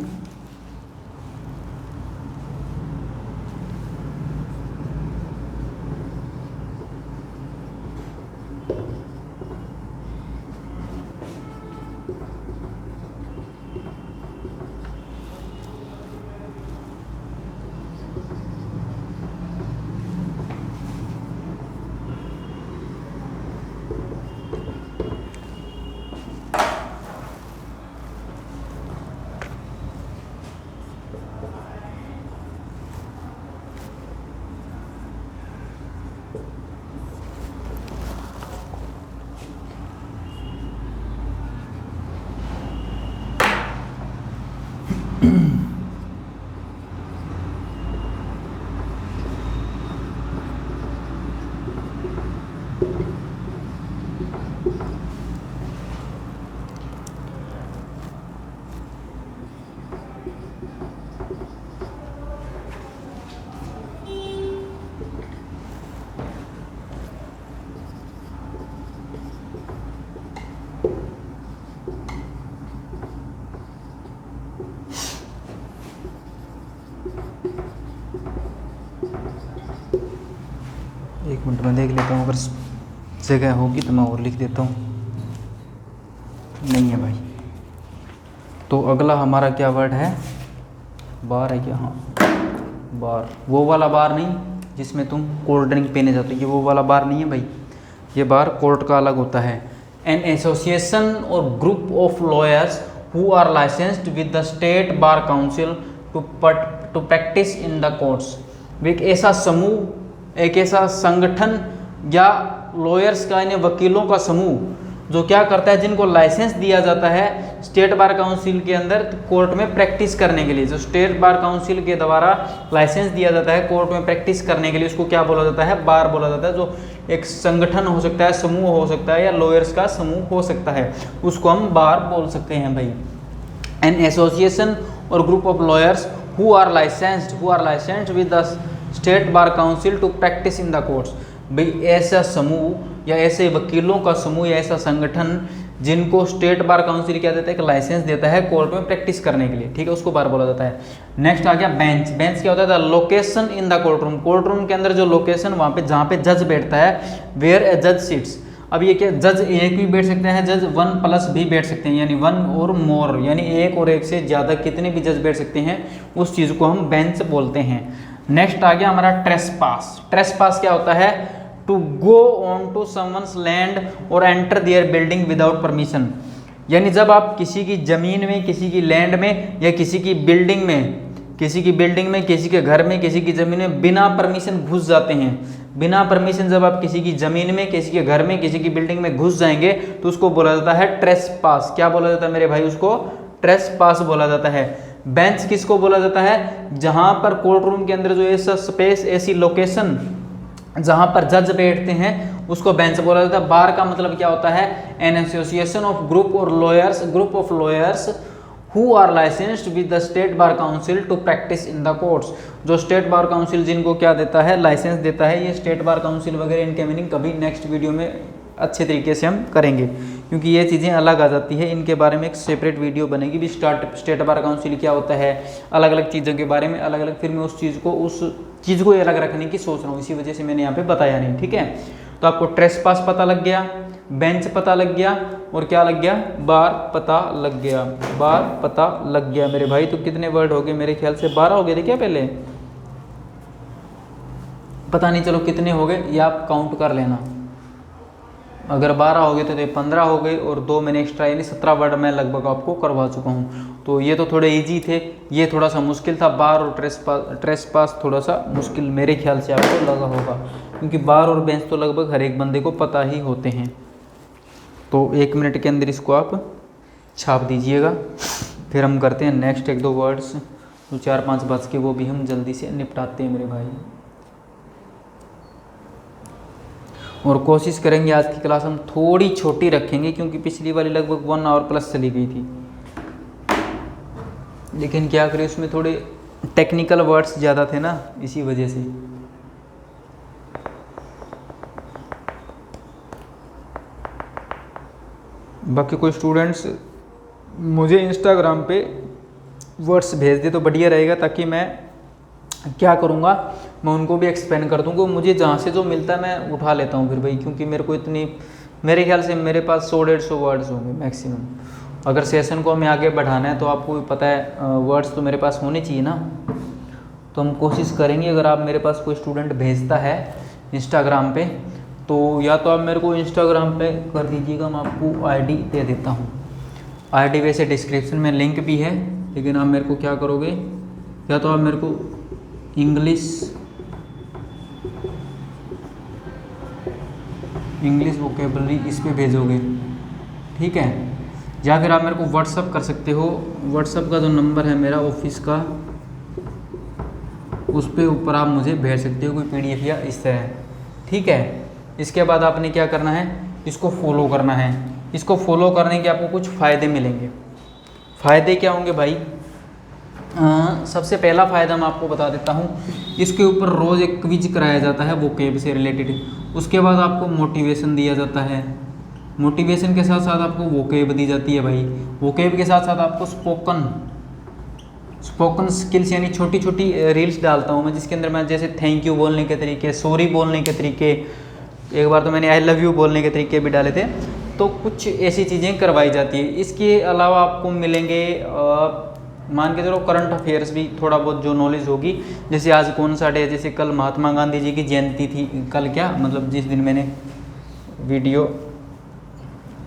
एक मिनट में देख लेता हूँ, अगर जगह होगी तो मैं और लिख देता हूँ। नहीं है भाई। तो अगला हमारा क्या वर्ड है? बार है क्या? हाँ, बार। वो वाला बार नहीं जिसमें तुम कोल्ड ड्रिंक पीने जाते हो, ये वो वाला बार नहीं है भाई। ये बार कोर्ट का अलग होता है। An association or group of lawyers who are licensed with the state bar council to practise in the courts. एक ऐसा समूह, एक ऐसा संगठन या लॉयर्स का, यानी वकीलों का समूह जो क्या करता है, जिनको लाइसेंस दिया जाता है स्टेट बार काउंसिल के अंदर कोर्ट में प्रैक्टिस करने के लिए। जो स्टेट बार काउंसिल के द्वारा लाइसेंस दिया जाता है कोर्ट में प्रैक्टिस करने के लिए, उसको क्या बोला जाता है? बार बोला जाता है। जो एक संगठन हो सकता है, समूह हो सकता है, या लॉयर्स का समूह हो सकता है, उसको हम बार बोल सकते हैं भाई। An association or group of lawyers who are licensed with the state bar council to practise in the courts. भाई ऐसा समूह या ऐसे वकीलों का समूह या ऐसा संगठन जिनको स्टेट बार काउंसिल क्या देता है? एक लाइसेंस देता है कोर्ट में प्रैक्टिस करने के लिए, ठीक है, उसको बार बोला जाता है। नेक्स्ट आ गया बेंच। बेंच क्या होता है? Location in the court room. Court room के अंदर जो लोकेशन, वहाँ पे जहाँ पे जज बैठता है, वेयर ए जज सिट्स। अब ये क्या, जज एक भी बैठ सकते हैं, जज 1+ भी बैठ सकते हैं, यानी 1 और मोर, यानी एक और एक से ज़्यादा कितने भी जज बैठ सकते हैं, उस चीज़ को हम बेंच बोलते हैं। नेक्स्ट आ गया हमारा ट्रेसपास। ट्रेसपास क्या होता है? To go on to someone's land और enter their building without permission. यानी जब आप किसी की ज़मीन में, किसी की लैंड में, या किसी की बिल्डिंग में, किसी के घर में, किसी की ज़मीन में बिना परमिशन घुस जाते हैं। बिना परमिशन जब आप किसी की ज़मीन में, किसी के घर में, किसी की बिल्डिंग में घुस जाएंगे तो उसको बोला जाता है ट्रेसपास। क्या बोला जाता है मेरे भाई? उसको ट्रेसपास बोला जाता है। बेंच किसको बोला जाता है? जहां पर कोर्ट रूम के अंदर जो ऐसा स्पेस, ऐसी लोकेशन जहां पर जज बैठते हैं, उसको बेंच बोला जाता है। बार का मतलब क्या होता है? An association of group of lawyers who are licensed with the state bar council to practise in the courts. जो स्टेट बार काउंसिल जिनको क्या देता है? लाइसेंस देता है। ये स्टेट बार काउंसिल वगैरह, इनके मीनिंग कभी नेक्स्ट वीडियो में अच्छे तरीके से हम करेंगे, क्योंकि ये चीज़ें अलग आ जाती है। इनके बारे में एक सेपरेट वीडियो बनेगी भी। स्टेट बार काउंसिल क्या होता है, अलग अलग चीज़ों के बारे में अलग अलग। फिर मैं उस चीज़ को अलग रखने की सोच रहा हूँ, इसी वजह से मैंने यहाँ पे बताया नहीं, ठीक है। तो आपको ट्रेसपास पता लग गया, बेंच पता लग गया, और क्या लग गया? बार पता लग गया। बार पता लग गया मेरे भाई। तो कितने वर्ड हो गए? मेरे ख्याल से 12 हो गए थे क्या पहले? पता नहीं, चलो कितने हो गए ये आप काउंट कर लेना। अगर 12 हो गए थे तो ये 15 हो गए, और 2 मैंने एक्स्ट्रा, यानी 17 वर्ड मैं लगभग आपको करवा चुका हूँ। तो ये तो थोड़े इजी थे, ये थोड़ा सा मुश्किल था। बार और ट्रेसपास थोड़ा सा मुश्किल मेरे ख्याल से आपको लगा होगा, क्योंकि बार और बेंच तो लगभग हर एक बंदे को पता ही होते हैं। तो 1 मिनट के अंदर इसको आप छाप दीजिएगा। फिर हम करते हैं नेक्स्ट 1-2 वर्ड्स, जो 4-5 बच के वो भी हम जल्दी से निपटाते हैं मेरे भाई। और कोशिश करेंगे आज की क्लास हम थोड़ी छोटी रखेंगे, क्योंकि पिछली वाली लगभग 1 आवर प्लस चली गई थी। लेकिन क्या करें, उसमें थोड़े टेक्निकल वर्ड्स ज़्यादा थे ना, इसी वजह से। बाकी कोई स्टूडेंट्स मुझे इंस्टाग्राम पे वर्ड्स भेज दे तो बढ़िया रहेगा, ताकि मैं क्या करूँगा, मैं उनको भी एक्सप्लेन कर दूँगा। मुझे जहाँ से जो मिलता है मैं उठा लेता हूँ फिर भाई, क्योंकि मेरे को इतनी, मेरे ख्याल से मेरे पास 100-150 वर्ड्स होंगे मैक्सिमम। अगर सेशन को हमें आगे बढ़ाना है तो आपको भी पता है वर्ड्स तो मेरे पास होने चाहिए ना। तो हम कोशिश करेंगे, अगर आप मेरे पास कोई स्टूडेंट भेजता है इंस्टाग्राम पे, तो या तो आप मेरे को इंस्टाग्राम पे कर दीजिएगा, मैं आपको आईडी दे देता हूँ। आईडी वैसे डिस्क्रिप्शन में लिंक भी है, लेकिन आप मेरे को क्या करोगे, या तो आप मेरे को इंग्लिश वोकेबलरी इस पे भेजोगे, ठीक है। या फिर आप मेरे को व्हाट्सअप कर सकते हो। व्हाट्सअप का जो नंबर है मेरा ऑफिस का, उस पे ऊपर आप मुझे भेज सकते हो कोई पीडीएफ या इस तरह, ठीक है। इसके बाद आपने क्या करना है, इसको फॉलो करना है। इसको फॉलो करने के आपको कुछ फ़ायदे मिलेंगे। फ़ायदे क्या होंगे भाई, सबसे पहला फ़ायदा मैं आपको बता देता हूँ, इसके ऊपर रोज़ एक क्विज कराया जाता है वोकेब से रिलेटेड। उसके बाद आपको मोटिवेशन दिया जाता है, मोटिवेशन के साथ साथ आपको वोकेब दी जाती है भाई। वोकेब के साथ साथ आपको स्पोकन स्किल्स यानी छोटी छोटी रील्स डालता हूँ मैं, जिसके अंदर मैं जैसे थैंक यू बोलने के तरीके, सॉरी बोलने के तरीके, एक बार तो मैंने आई लव यू बोलने के तरीके भी डाले थे। तो कुछ ऐसी चीज़ें करवाई जाती है। इसके अलावा आपको मिलेंगे मान के चलो करंट अफेयर्स भी थोड़ा बहुत जो नॉलेज होगी, जैसे आज कौन सा डे है, जैसे कल महात्मा गांधी जी की जयंती थी, कल क्या मतलब जिस दिन मैंने वीडियो,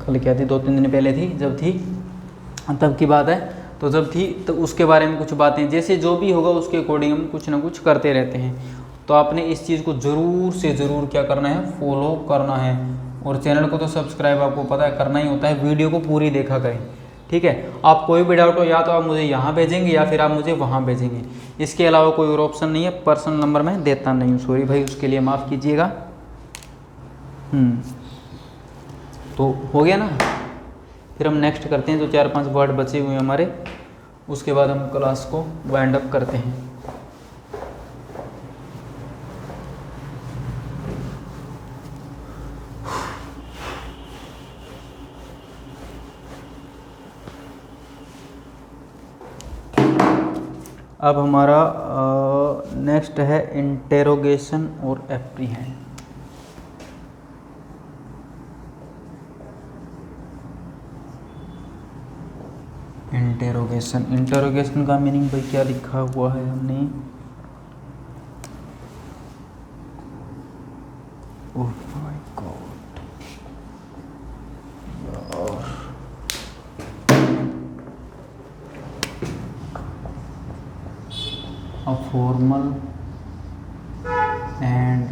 कल क्या थी 2-3 दिन पहले थी, जब थी तब की बात है, तो जब थी तो उसके बारे में कुछ बातें, जैसे जो भी होगा उसके अकॉर्डिंग हम कुछ ना कुछ करते रहते हैं। तो आपने इस चीज़ को ज़रूर से ज़रूर क्या करना है, फॉलो करना है। और चैनल को तो सब्सक्राइब आपको पता है करना ही होता है। वीडियो को पूरी देखा करें, ठीक है। आप कोई भी डाउट हो या तो आप मुझे यहाँ भेजेंगे या फिर आप मुझे वहाँ भेजेंगे, इसके अलावा कोई और ऑप्शन नहीं है। पर्सनल नंबर मैं देता नहीं हूँ, सॉरी भाई, उसके लिए माफ़ कीजिएगा। तो हो गया ना, फिर हम नेक्स्ट करते हैं। जो 4-5 वर्ड बचे हुए हैं हमारे, उसके बाद हम क्लास को वाइंड अप करते हैं। अब हमारा नेक्स्ट है इंटेरोगेशन और एप्रीहेंड। इंटेरोगेशन का मीनिंग भाई क्या लिखा हुआ है हमने, ओह माय गॉड यार, a formal and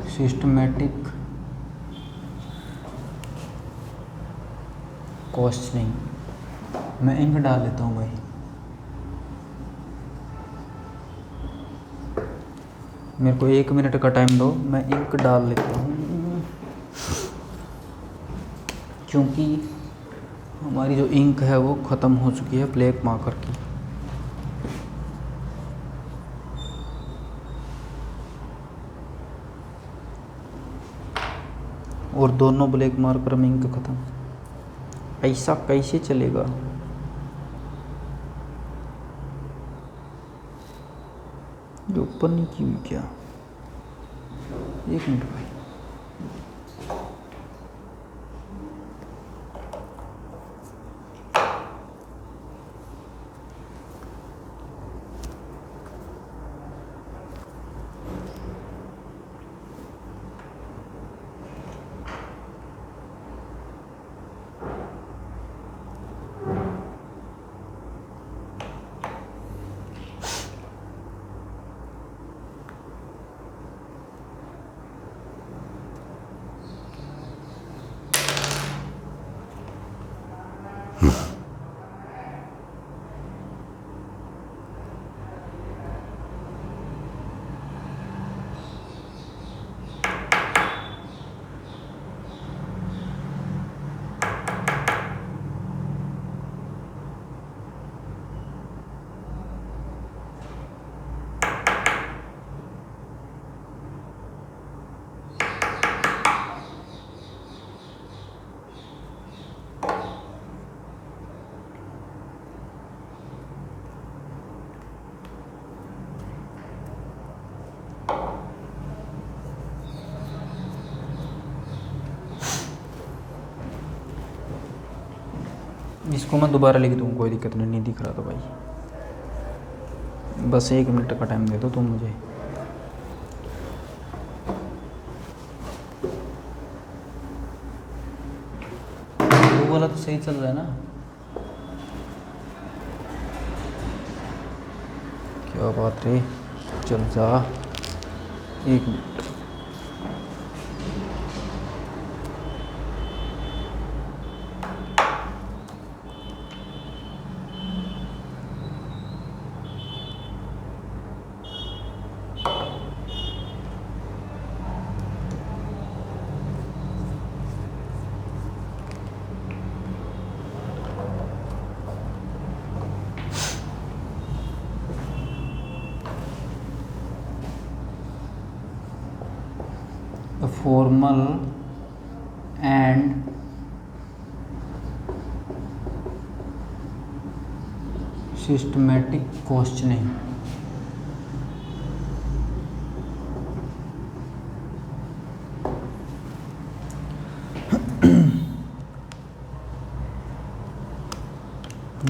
systematic questioning. मैं इंक डाल लेता हूँ भाई, मेरे को 1 मिनट का टाइम दो, मैं इंक डाल लेता हूँ, क्योंकि हमारी जो इंक है वो ख़त्म हो चुकी है ब्लैक मार्कर की। और दोनों ब्लैक मार्कर में इंक ख़त्म, ऐसा कैसे चलेगा। जो ऊपर नहीं की हुई क्या, 1 मिनट भाई। इसको मैं दोबारा लिख दूँ, कोई दिक्कत नहीं, नहीं दिख रहा तो भाई बस 1 मिनट का टाइम दे दो तुम मुझे। वो वाला तो सही चल रहा है ना? क्या बात रे, चल जा, 1 minute. A formal and systematic questioning.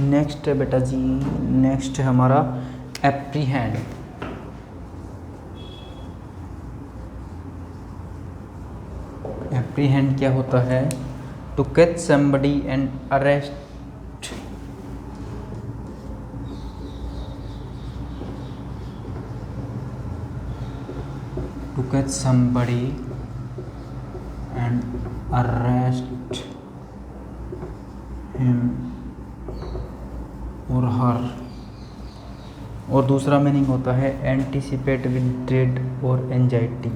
Next है बेटा जी, नेक्स्ट है हमारा एप्रीहेंड। एप्रीहेंड क्या होता है? To catch somebody and arrest, to catch somebody and arrest him or her. और दूसरा मीनिंग होता है एंटिसिपेट विद ड्रेड और एंजाइटी।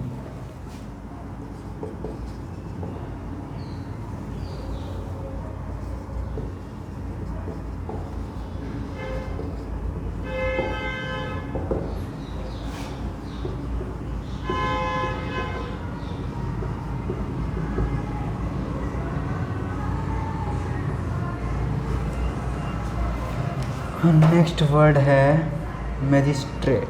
नेक्स्ट वर्ड है मैजिस्ट्रेट।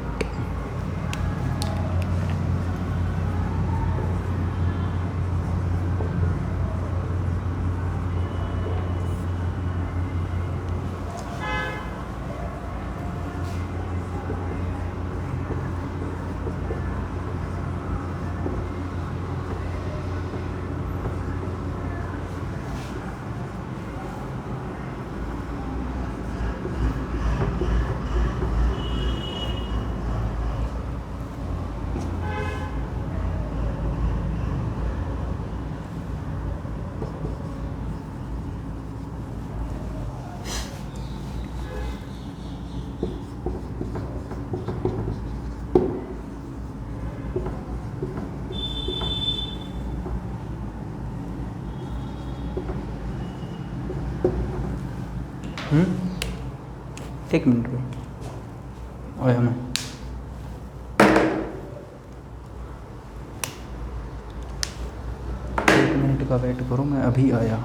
एक मिनट रुको, आया मैं। एक मिनट का वेट करो, मैं अभी आया।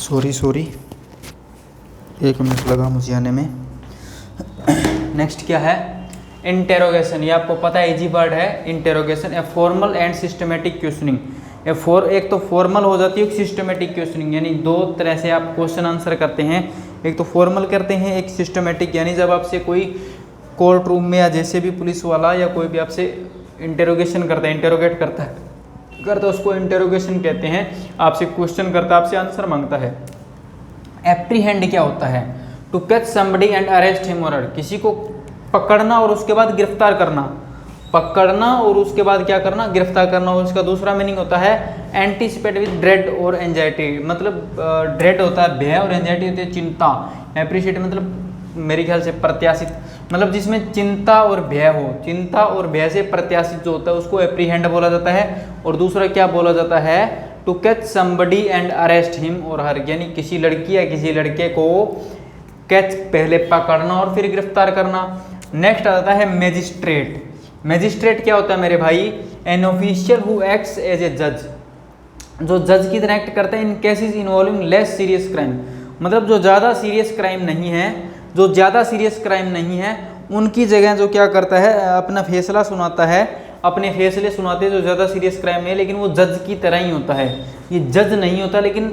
सॉरी 1 मिनट लगा मुझे आने में। नेक्स्ट क्या है, इंटेरोगेशन। ये आपको पता है इजी वर्ड है interrogation, a formal and systematic questioning. एक तो फॉर्मल हो जाती है, एक सिस्टमेटिक क्वेश्चनिंग, यानी दो तरह से आप क्वेश्चन आंसर करते हैं। एक तो फॉर्मल करते हैं, एक सिस्टमेटिक, यानी जब आपसे कोई कोर्ट रूम में या जैसे भी पुलिस वाला या कोई भी आपसे इंटेरोगेशन करता है, इंटेरोगेट करता है उसको इंटेरोगेशन कहते हैं। आपसे क्वेश्चन करता है, आपसे आंसर मांगता है। एप्रीहेंड क्या होता है, to catch somebody and arrest him or her, किसी को पकड़ना और उसके बाद गिरफ्तार करना। पकड़ना और उसके बाद क्या करना, गिरफ्तार करना। और इसका दूसरा मीनिंग होता है एंटीसिपेट विद ड्रेड और एंजाइटी, मतलब ड्रेड होता है भय और एंजाइटी होती है चिंता। एप्रिशिएट मतलब मेरे ख्याल से प्रत्याशित, मतलब जिसमें चिंता और भय हो, चिंता और भय से प्रत्याशित जो होता है उसको एप्रीहेंड बोला जाता है। और दूसरा क्या बोला जाता है, to catch somebody and arrest him or her, यानी किसी लड़की या किसी लड़के को कैच पहले पकड़ना और फिर गिरफ्तार करना। नेक्स्ट आता है मैजिस्ट्रेट। मैजिस्ट्रेट क्या होता है मेरे भाई, an official who acts as a जज, जो जज की तरह एक्ट करता है in cases involving less serious crime, मतलब जो ज़्यादा सीरियस क्राइम नहीं है, जो ज़्यादा सीरियस क्राइम नहीं है उनकी जगह जो क्या करता है, अपना फैसला सुनाता है, अपने फैसले सुनाते हैं जो ज़्यादा सीरियस क्राइम है, लेकिन वो जज की तरह ही होता है। ये जज नहीं होता लेकिन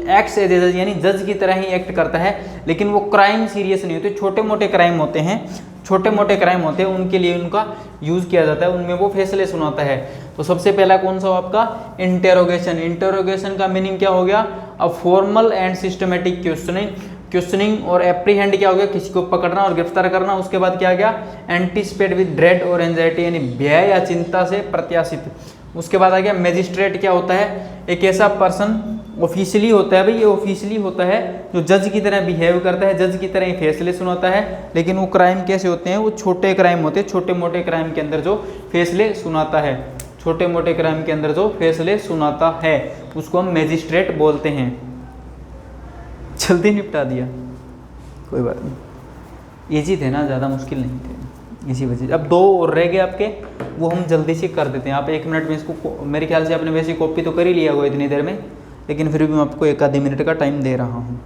एक्ट्स एज ए जज, यानी जज की तरह ही एक्ट करता है, लेकिन वो क्राइम सीरियस नहीं होते, छोटे मोटे क्राइम होते हैं, छोटे मोटे क्राइम होते हैं उनके लिए उनका यूज़ किया जाता है, उनमें वो फैसले सुनाता है। तो सबसे पहला कौन सा हो आपका, इंटेरोगेशन। इंटेरोगेशन का मीनिंग क्या हो गया, a formal and systematic questioning. और एप्रीहेंड क्या हो गया, किसी को पकड़ना और गिरफ्तार करना। उसके बाद क्या गया, एंटीसिपेट विद ड्रेड और एंजाइटी, यानी भय या चिंता से प्रत्याशित। उसके बाद आ गया मैजिस्ट्रेट। क्या होता है, एक ऐसा पर्सन ऑफिशियली होता है भाई, ये ऑफिशियली होता है जो जज की तरह बिहेव करता है, जज की तरह ही फैसले सुनाता है, लेकिन वो क्राइम कैसे होते हैं, वो छोटे क्राइम होते हैं, छोटे मोटे क्राइम के अंदर जो फैसले सुनाता है, छोटे मोटे क्राइम के अंदर जो फैसले सुनाता है उसको हम मैजिस्ट्रेट बोलते हैं। जल्दी निपटा दिया, कोई बात नहीं, इजी थे ना, ज़्यादा मुश्किल नहीं थे, इसी वजह से। अब 2 और रह गए आपके, वो हम जल्दी से कर देते हैं। आप 1 मिनट में इसको, मेरे ख्याल से आपने वैसे कॉपी तो कर ही लिया होगा इतनी देर में, लेकिन फिर भी मैं आपको 1 आधे मिनट का टाइम दे रहा हूँ।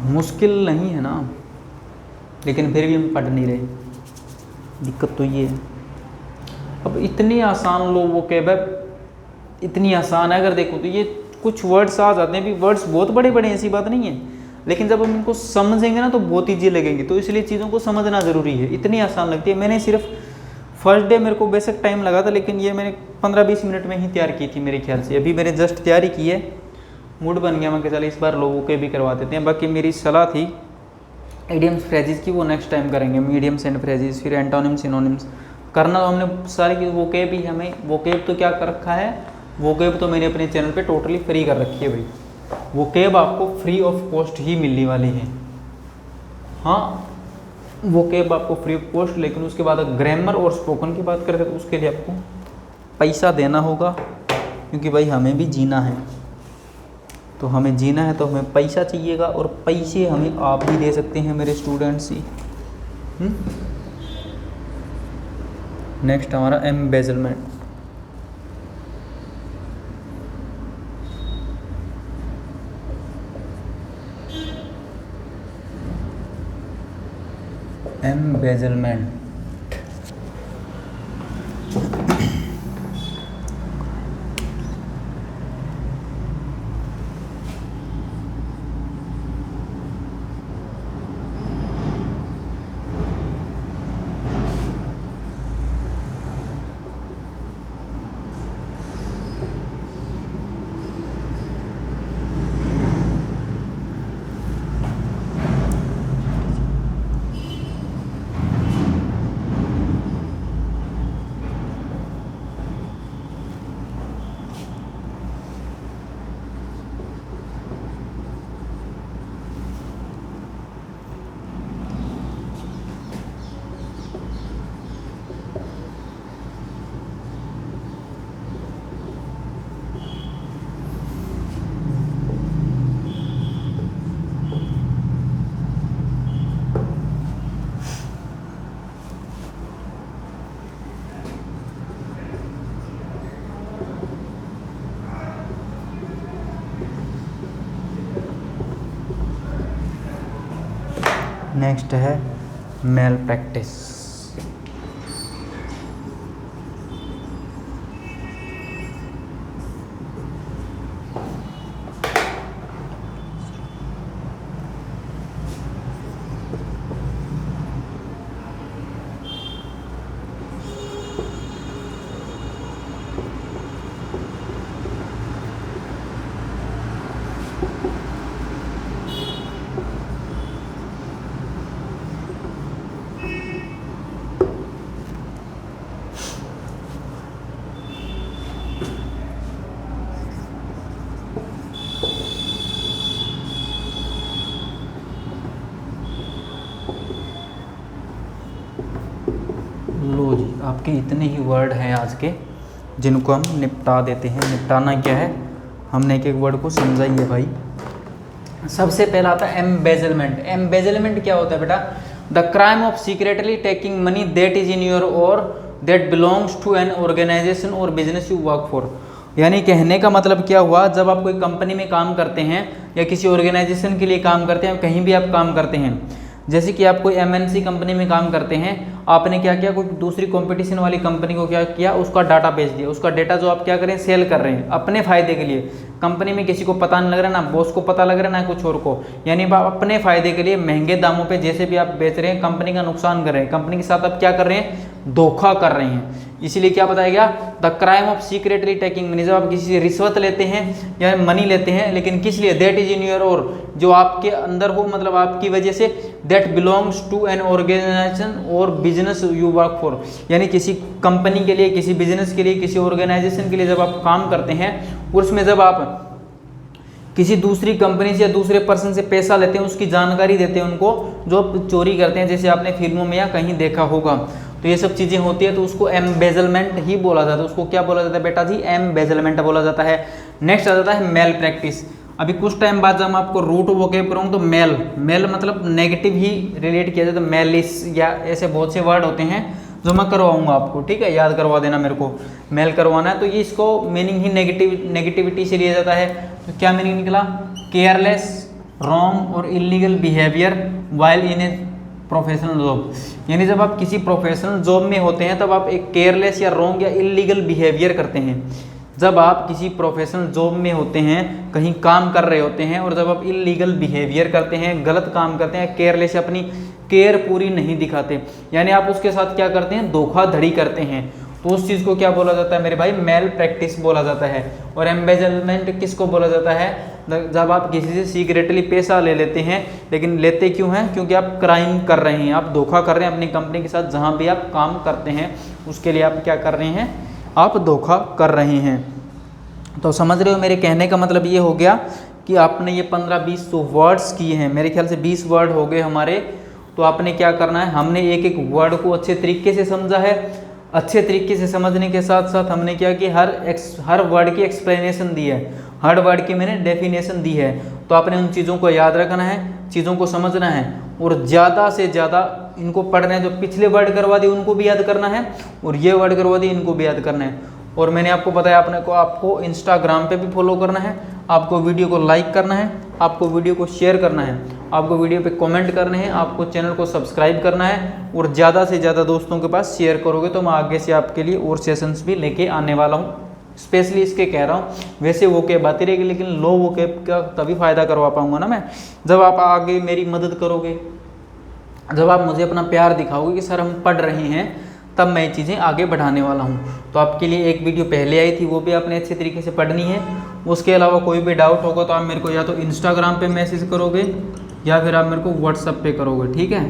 मुश्किल नहीं है ना, लेकिन फिर भी हम पढ़ नहीं रहे, दिक्कत तो ये है। अब इतनी आसान लो वो कैब है, इतनी आसान है, अगर देखो तो ये कुछ वर्ड्स आ जाते हैं भी, वर्ड्स बहुत बड़े बड़े ऐसी बात नहीं है, लेकिन जब हम इनको समझेंगे ना तो बहुत ईजी लगेंगे, तो इसलिए चीज़ों को समझना ज़रूरी है। इतनी आसान लगती है। मैंने सिर्फ फर्स्ट डे मेरे को बेशक टाइम लगा था, लेकिन ये मैंने 15-20 मिनट में ही तैयार की थी मेरे ख्याल से। अभी मैंने जस्ट तैयारी की है, मूड बन गया मैं कि चल इस बार लोगों के भी करवा देते हैं। बाकी मेरी सलाह थी इडियम्स फ्रेजेस की, वो नेक्स्ट टाइम करेंगे, मीडियम्स एंड फ्रेजेस, फिर एंटोनिम्स सिनोनिम्स करना। तो हमने सारी की वोकेब ही, हमें वोकेब तो क्या कर रखा है, वोकेब तो मैंने अपने चैनल पे टोटली फ्री कर रखी है भाई। वोकेब आपको फ्री ऑफ कॉस्ट ही मिलने वाली है, हाँ वोकेब आपको फ्री ऑफ कॉस्ट। लेकिन उसके बाद ग्रामर और स्पोकन की बात करें तो उसके लिए आपको पैसा देना होगा, क्योंकि भाई हमें भी जीना है, तो हमें जीना है तो हमें पैसा चाहिएगा, और पैसे हमें आप भी दे सकते हैं मेरे स्टूडेंट्स ही। नेक्स्ट हमारा एम्बेजलमेंट। एम्बेजलमेंट नेक्स्ट है मेल प्रैक्टिस। लो जी, आपके इतने ही वर्ड हैं आज के जिनको हम निपटा देते हैं। निपटाना क्या है, हमने एक एक वर्ड को समझा ही है भाई। सबसे पहला आता है एम्बेजलमेंट। एम्बेजलमेंट क्या होता है बेटा? The crime of secretly taking money that is in your और that belongs to an organisation और बिजनेस यू वर्क फॉर। यानी कहने का मतलब क्या हुआ, जब आप कोई कंपनी में काम करते हैं या किसी ऑर्गेनाइजेशन के लिए काम करते हैं, कहीं भी आप काम करते हैं, जैसे कि आप कोई एमएनसी कंपनी में काम करते हैं, आपने क्या किया, कोई दूसरी कंपटीशन वाली कंपनी को क्या किया, उसका डाटा बेच दिया। उसका डेटा जो आप क्या करें, सेल कर रहे हैं अपने फ़ायदे के लिए। कंपनी में किसी को पता नहीं लग रहा, ना बॉस को पता लग रहा, ना कुछ और को। यानी आप अपने फ़ायदे के लिए महंगे दामों पे जैसे भी आप बेच रहे हैं, कंपनी का नुकसान कर रहे हैं, कंपनी के साथ आप क्या कर रहे हैं, धोखा कर रहे हैं। इसीलिए क्या बताया गया, the crime of secretly taking money. जब आप किसी से रिश्वत लेते हैं या मनी लेते हैं, लेकिन किस लिए, दैट इज इन योर और, जो आपके अंदर हो, मतलब आपकी वजह से, that belongs to an organisation और बिजनेस यू वर्क फॉर। यानी किसी कंपनी के लिए, किसी बिजनेस के लिए, किसी ऑर्गेनाइजेशन के लिए जब आप काम करते हैं, उसमें जब आप किसी दूसरी कंपनी से या दूसरे पर्सन से पैसा लेते हैं, उसकी जानकारी देते हैं उनको, जो चोरी करते हैं, जैसे आपने फिल्मों में या कहीं देखा होगा, तो ये सब चीज़ें होती है, तो उसको एम्बेजलमेंट ही बोला जाता है। उसको क्या बोला जाता है बेटा जी, एम्बेजलमेंट बोला जाता है। नेक्स्ट आ जाता है मेल प्रैक्टिस। अभी कुछ टाइम बाद जब मैं आपको रूट वोकेब करूँ तो मेल, मेल मतलब नेगेटिव ही रिलेट किया जाता है, मेलिस या ऐसे बहुत से वर्ड होते हैं जो मैं करवाऊंगा आपको, ठीक है, याद करवा देना मेरे को। मेल करवाना है तो ये इसको मीनिंग ही नेगेटिविटी से लिया जाता है। तो क्या मीनिंग निकला, केयरलेस, रॉन्ग और illegal behaviour while in a professional job. यानी जब आप किसी प्रोफेशनल जॉब में होते हैं तब आप एक केयरलेस या रॉन्ग या इलीगल बिहेवियर करते हैं। जब आप किसी प्रोफेशनल जॉब में होते हैं, कहीं काम कर रहे होते हैं, और जब आप इलीगल बिहेवियर करते हैं, गलत काम करते हैं, केयरलेस, अपनी केयर पूरी नहीं दिखाते, यानी आप उसके साथ क्या करते हैं, धोखाधड़ी करते हैं, तो उस चीज़ को क्या बोला जाता है मेरे भाई, मेल प्रैक्टिस बोला जाता है। और एम्बेजलमेंट किसको बोला जाता है, जब आप किसी से सीक्रेटली पैसा ले लेते हैं, लेकिन लेते क्यों हैं, क्योंकि आप क्राइम कर रहे हैं, आप धोखा कर रहे हैं अपनी कंपनी के साथ, जहाँ भी आप काम करते हैं उसके लिए आप क्या कर रहे हैं, आप धोखा कर रहे हैं। तो समझ रहे हो, मेरे कहने का मतलब ये हो गया कि आपने ये 15-20 वर्ड्स किए हैं, मेरे ख्याल से 20 वर्ड हो गए हमारे। तो आपने क्या करना है, हमने एक एक वर्ड को अच्छे तरीके से समझा है। अच्छे तरीके से समझने के साथ साथ हमने क्या कि हर वर्ड की एक्सप्लेनेशन दी है, हर वर्ड की मैंने डेफिनेशन दी है। तो आपने उन चीज़ों को याद रखना है, चीज़ों को समझना है, और ज़्यादा से ज़्यादा इनको पढ़ना है। जो पिछले वर्ड करवा दिए उनको भी याद करना है, और ये वर्ड करवा दिए इनको भी याद करना है। और मैंने आपको बताया आपको इंस्टाग्राम पे भी फॉलो करना है, आपको वीडियो को लाइक करना है, आपको वीडियो को शेयर करना है, आपको वीडियो पे कमेंट करने हैं, आपको चैनल को सब्सक्राइब करना है, और ज़्यादा से ज़्यादा दोस्तों के पास शेयर करोगे तो मैं आगे से आपके लिए और सेशंस भी लेके आने वाला हूँ। स्पेशली इसके कह रहा हूँ, वैसे वो कैब आती रहेगी, लेकिन लो वो कैब का तभी फ़ायदा करवा पाऊँगा ना मैं, जब आप आगे मेरी मदद करोगे, जब आप मुझे अपना प्यार दिखाओगे कि सर हम पढ़ रहे हैं, तब मैं ये चीज़ें आगे बढ़ाने वाला हूँ। तो आपके लिए एक वीडियो पहले आई थी, वो भी आपने अच्छे तरीके से पढ़नी है। उसके अलावा कोई भी डाउट होगा तो आप मेरे को या तो इंस्टाग्राम पे मैसेज करोगे या फिर आप मेरे को व्हाट्सअप पे करोगे, ठीक है।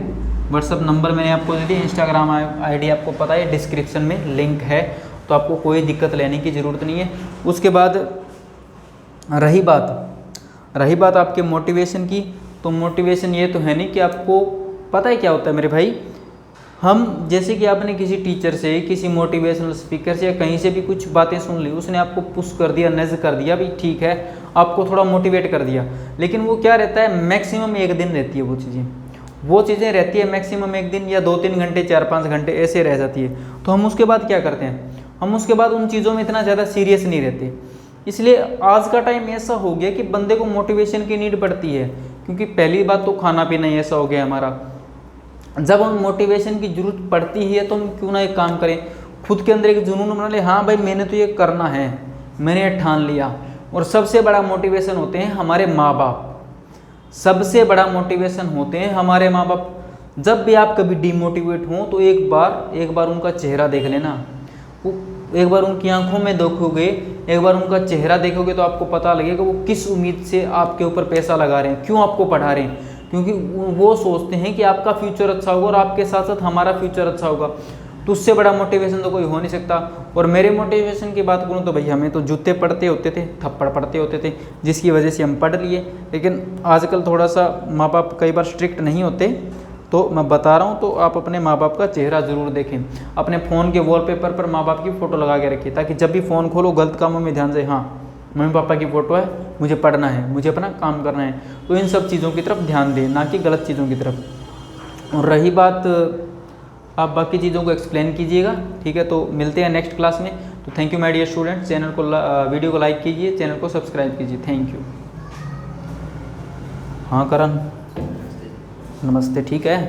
व्हाट्सअप नंबर मैंने आपको दे दिया, इंस्टाग्राम आईडी आपको पता है, डिस्क्रिप्शन में लिंक है, तो आपको कोई दिक्कत लेने की ज़रूरत नहीं है। उसके बाद रही बात आपके मोटिवेशन की, तो मोटिवेशन ये तो है नहीं कि आपको पता है क्या होता है मेरे भाई, हम जैसे कि आपने किसी टीचर से, किसी मोटिवेशनल स्पीकर से या कहीं से भी कुछ बातें सुन ली, उसने आपको पुश कर दिया, नज़ कर दिया, भाई ठीक है, आपको थोड़ा मोटिवेट कर दिया, लेकिन वो क्या रहता है, मैक्सिमम 1 दिन रहती है वो चीज़ें रहती है मैक्सिमम 1 दिन या 2-3 घंटे, 4-5 घंटे ऐसे रह जाती है। तो हम उसके बाद क्या करते हैं, हम उसके बाद उन चीज़ों में इतना ज़्यादा सीरियस नहीं रहते। इसलिए आज का टाइम ऐसा हो गया कि बंदे को मोटिवेशन की नीड पड़ती है, क्योंकि पहली बात तो खाना पीना ही ऐसा हो गया हमारा, जब हम मोटिवेशन की ज़रूरत पड़ती ही है तो हम क्यों ना एक काम करें, खुद के अंदर एक जुनून बना ले, हाँ भाई मैंने तो ये करना है, मैंने ये ठान लिया। और सबसे बड़ा मोटिवेशन होते हैं हमारे माँ बाप, सबसे बड़ा मोटिवेशन होते हैं हमारे माँ बाप। जब भी आप कभी डिमोटिवेट हों तो एक बार उनका चेहरा देख लेना, एक बार उनकी आंखों में देखोगे, एक बार उनका चेहरा देखोगे तो आपको पता लगेगा वो किस उम्मीद से आपके ऊपर पैसा लगा रहे हैं, क्यों आपको पढ़ा रहे हैं। क्योंकि वो सोचते हैं कि आपका फ्यूचर अच्छा होगा और आपके साथ साथ हमारा फ्यूचर अच्छा होगा। तो उससे बड़ा मोटिवेशन तो कोई हो नहीं सकता। और मेरे मोटिवेशन की बात करूँ तो भाई हमें तो जूते पड़ते होते थे, थप्पड़ पड़ते होते थे, जिसकी वजह से हम पढ़ लिए। लेकिन आजकल थोड़ा सा माँ बाप कई बार स्ट्रिक्ट नहीं होते, तो मैं बता रहा हूँ, तो आप अपने माँ बाप का चेहरा ज़रूर देखें। अपने फ़ोन के वॉलपेपर पर माँ बाप की फ़ोटो लगा के रखिए, ताकि जब भी फ़ोन खोलो गलत कामों में ध्यान से, हाँ मम्मी पापा की फ़ोटो है, मुझे पढ़ना है, मुझे अपना काम करना है। तो इन सब चीज़ों की तरफ ध्यान दें, ना कि गलत चीज़ों की तरफ। और रही बात, आप बाकी चीज़ों को एक्सप्लेन कीजिएगा, ठीक है। तो मिलते हैं नेक्स्ट क्लास में। तो thank you my dear students, channel को वीडियो को लाइक कीजिए, चैनल को सब्सक्राइब कीजिए, थैंक यू। हाँ करण, नमस्ते, ठीक है।